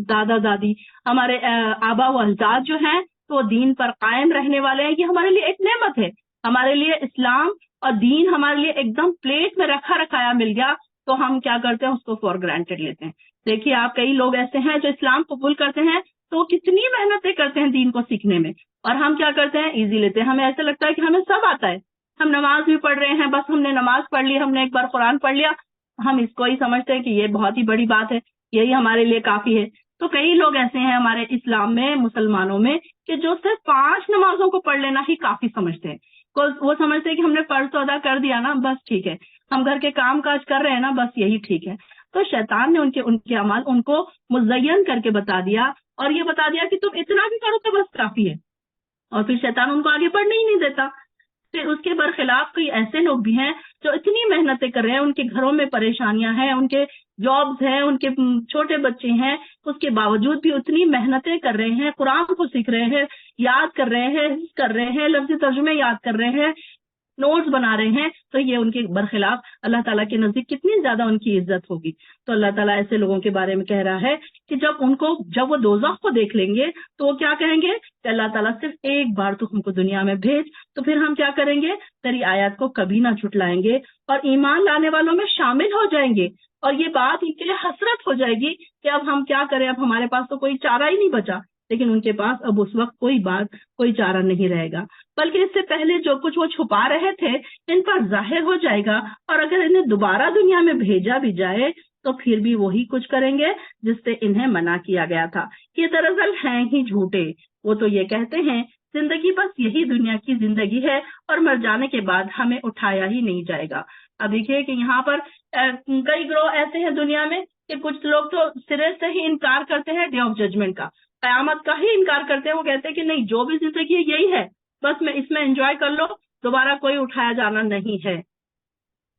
دادا دادی, ہمارے آبا و اجداد جو ہیں تو وہ دین پر قائم رہنے والے ہیں. یہ ہمارے لیے ایک نعمت ہے. ہمارے لیے اسلام اور دین ہمارے لیے ایک دم پلیٹ میں رکھایا مل گیا, تو ہم کیا کرتے ہیں, اس کو فار گرانٹیڈ لیتے ہیں. دیکھیے آپ کئی لوگ ایسے ہیں جو اسلام قبول کرتے ہیں تو وہ کتنی محنتیں کرتے ہیں دین کو سیکھنے میں, اور ہم کیا کرتے ہیں, ایزی لیتے ہیں. ہمیں ایسا لگتا ہے کہ ہمیں سب آتا ہے, ہم نماز بھی پڑھ رہے ہیں, بس ہم نے نماز پڑھ لی, ہم نے ایک بار قرآن پڑھ لیا, ہم اس کو ہی سمجھتے ہیں کہ یہ بہت ہی بڑی بات ہے, یہی ہمارے لیے کافی ہے. تو کئی لوگ ایسے ہیں ہمارے اسلام میں, مسلمانوں میں, کہ جو صرف 5 نمازوں کو پڑھ لینا ہی کافی سمجھتے ہیں. وہ سمجھتے ہیں کہ ہم نے فرض تو ادا کر دیا نا, بس ٹھیک ہے, ہم گھر کے کام کاج کر رہے ہیں نا, بس یہی ٹھیک ہے. تو شیطان نے ان کے عمل ان کو مزین کر کے بتا دیا, اور یہ بتا دیا کہ تم اتنا بھی کرو تو بس کافی ہے, اور پھر شیطان ان کو آگے بڑھنے ہی نہیں دیتا. پھر اس کے برخلاف کئی ایسے لوگ بھی ہیں جو اتنی محنتیں کر رہے ہیں, ان کے گھروں میں پریشانیاں ہیں, ان کے جابز ہیں, ان کے چھوٹے بچے ہیں, اس کے باوجود بھی اتنی محنتیں کر رہے ہیں, قرآن کو سیکھ رہے ہیں, یاد کر رہے ہیں, حفظ کر رہے ہیں, لفظی ترجمے یاد کر رہے ہیں, نوٹس بنا رہے ہیں. تو یہ ان کے برخلاف اللہ تعالیٰ کے نزدیک کتنی زیادہ ان کی عزت ہوگی. تو اللہ تعالیٰ ایسے لوگوں کے بارے میں کہہ رہا ہے کہ جب وہ دوزخ کو دیکھ لیں گے تو وہ کیا کہیں گے کہ اللہ تعالیٰ صرف ایک بار تو ہم کو دنیا میں بھیج, تو پھر ہم کیا کریں گے, تیری آیات کو کبھی نہ جھٹلائیں گے اور ایمان لانے والوں میں شامل ہو جائیں گے. اور یہ بات ان کے لیے حسرت ہو جائے گی کہ اب ہم کیا کریں, اب ہمارے پاس تو کوئی چارہ ہی نہیں بچا. لیکن ان کے پاس اب اس وقت کوئی چارہ نہیں رہے گا, بلکہ اس سے پہلے جو کچھ وہ چھپا رہے تھے ان پر ظاہر ہو جائے گا. اور اگر انہیں دوبارہ دنیا میں بھیجا بھی جائے تو پھر بھی وہی کچھ کریں گے جس سے انہیں منع کیا گیا تھا. یہ دراصل ہیں ہی جھوٹے. وہ تو یہ کہتے ہیں زندگی بس یہی دنیا کی زندگی ہے اور مر جانے کے بعد ہمیں اٹھایا ہی نہیں جائے گا. اب دیکھیے کہ یہاں پر کئی گروہ ایسے ہیں دنیا میں کہ کچھ لوگ تو سرے سے ہی انکار کرتے ہیں ڈے آف ججمنٹ کا, قیامت کا ہی انکار کرتے ہیں. وہ کہتے ہیں کہ نہیں, جو بھی زندگی ہے یہی ہے, بس میں اس میں انجوائے کر لو, دوبارہ کوئی اٹھایا جانا نہیں ہے.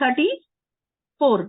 34।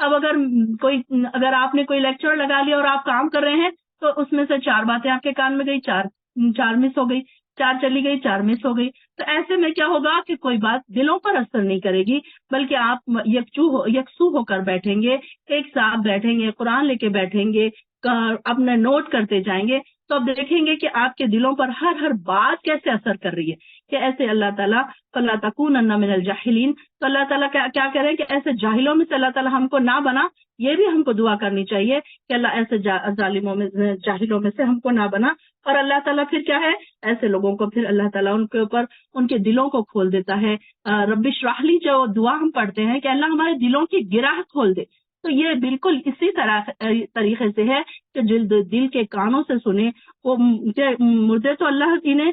اب اگر آپ نے کوئی لیکچر لگا لیا اور آپ کام کر رہے ہیں تو اس میں سے 4 باتیں آپ کے کان میں گئی، چار مس ہو گئی، 4 چلی گئی، 4 مس ہو گئی. تو ایسے میں کیا ہوگا کہ کوئی بات دلوں پر اثر نہیں کرے گی، بلکہ آپ یکسو ہو کر بیٹھیں گے، ایک ساتھ بیٹھیں گے، قرآن لے کے بیٹھیں گے، اپنا نوٹ کرتے جائیں گے، تو اب دیکھیں گے کہ آپ کے دلوں پر ہر بات کیسے اثر کر رہی ہے. کہ ایسے اللہ تعالیٰ فَلَا تَكُونَنَّ مِنَ الْجَاهِلِينَ، تو اللہ تعالیٰ کیا کہہ رہے ہیں کہ ایسے جاہلوں میں سے اللہ تعالیٰ ہم کو نہ بنا. یہ بھی ہم کو دعا کرنی چاہیے کہ اللہ ایسے ظالموں میں جاہلوں میں سے ہم کو نہ بنا. اور اللہ تعالیٰ پھر کیا ہے، ایسے لوگوں کو پھر اللہ تعالیٰ ان کے اوپر ان کے دلوں کو کھول دیتا ہے. رب اشرح لی جو دعا ہم پڑھتے ہیں کہ اللہ ہمارے دلوں کی گرہ کھول دے، تو یہ بالکل اسی طریقے سے ہے کہ دل کے کانوں سے سنے. وہ مردے تو اللہ انہیں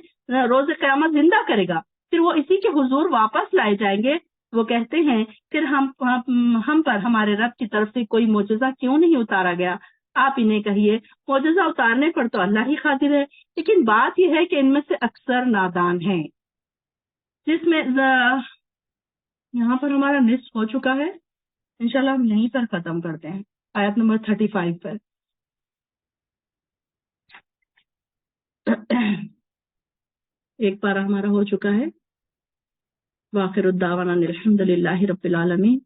روز قیامت زندہ کرے گا، پھر وہ اسی کے حضور واپس لائے جائیں گے. وہ کہتے ہیں پھر ہم پر ہمارے رب کی طرف سے کوئی معجزہ کیوں نہیں اتارا گیا. آپ انہیں کہیے معجزہ اتارنے پر تو اللہ ہی قادر ہے، لیکن بات یہ ہے کہ ان میں سے اکثر نادان ہیں. جس میں یہاں پر ہمارا نصف ہو چکا ہے، انشاءاللہ ہم یہیں پر ختم کرتے ہیں آیت نمبر 35 پر. ایک پارہ ہمارا ہو چکا ہے. وآخر الدعوانا الحمد للہ رب العالمین.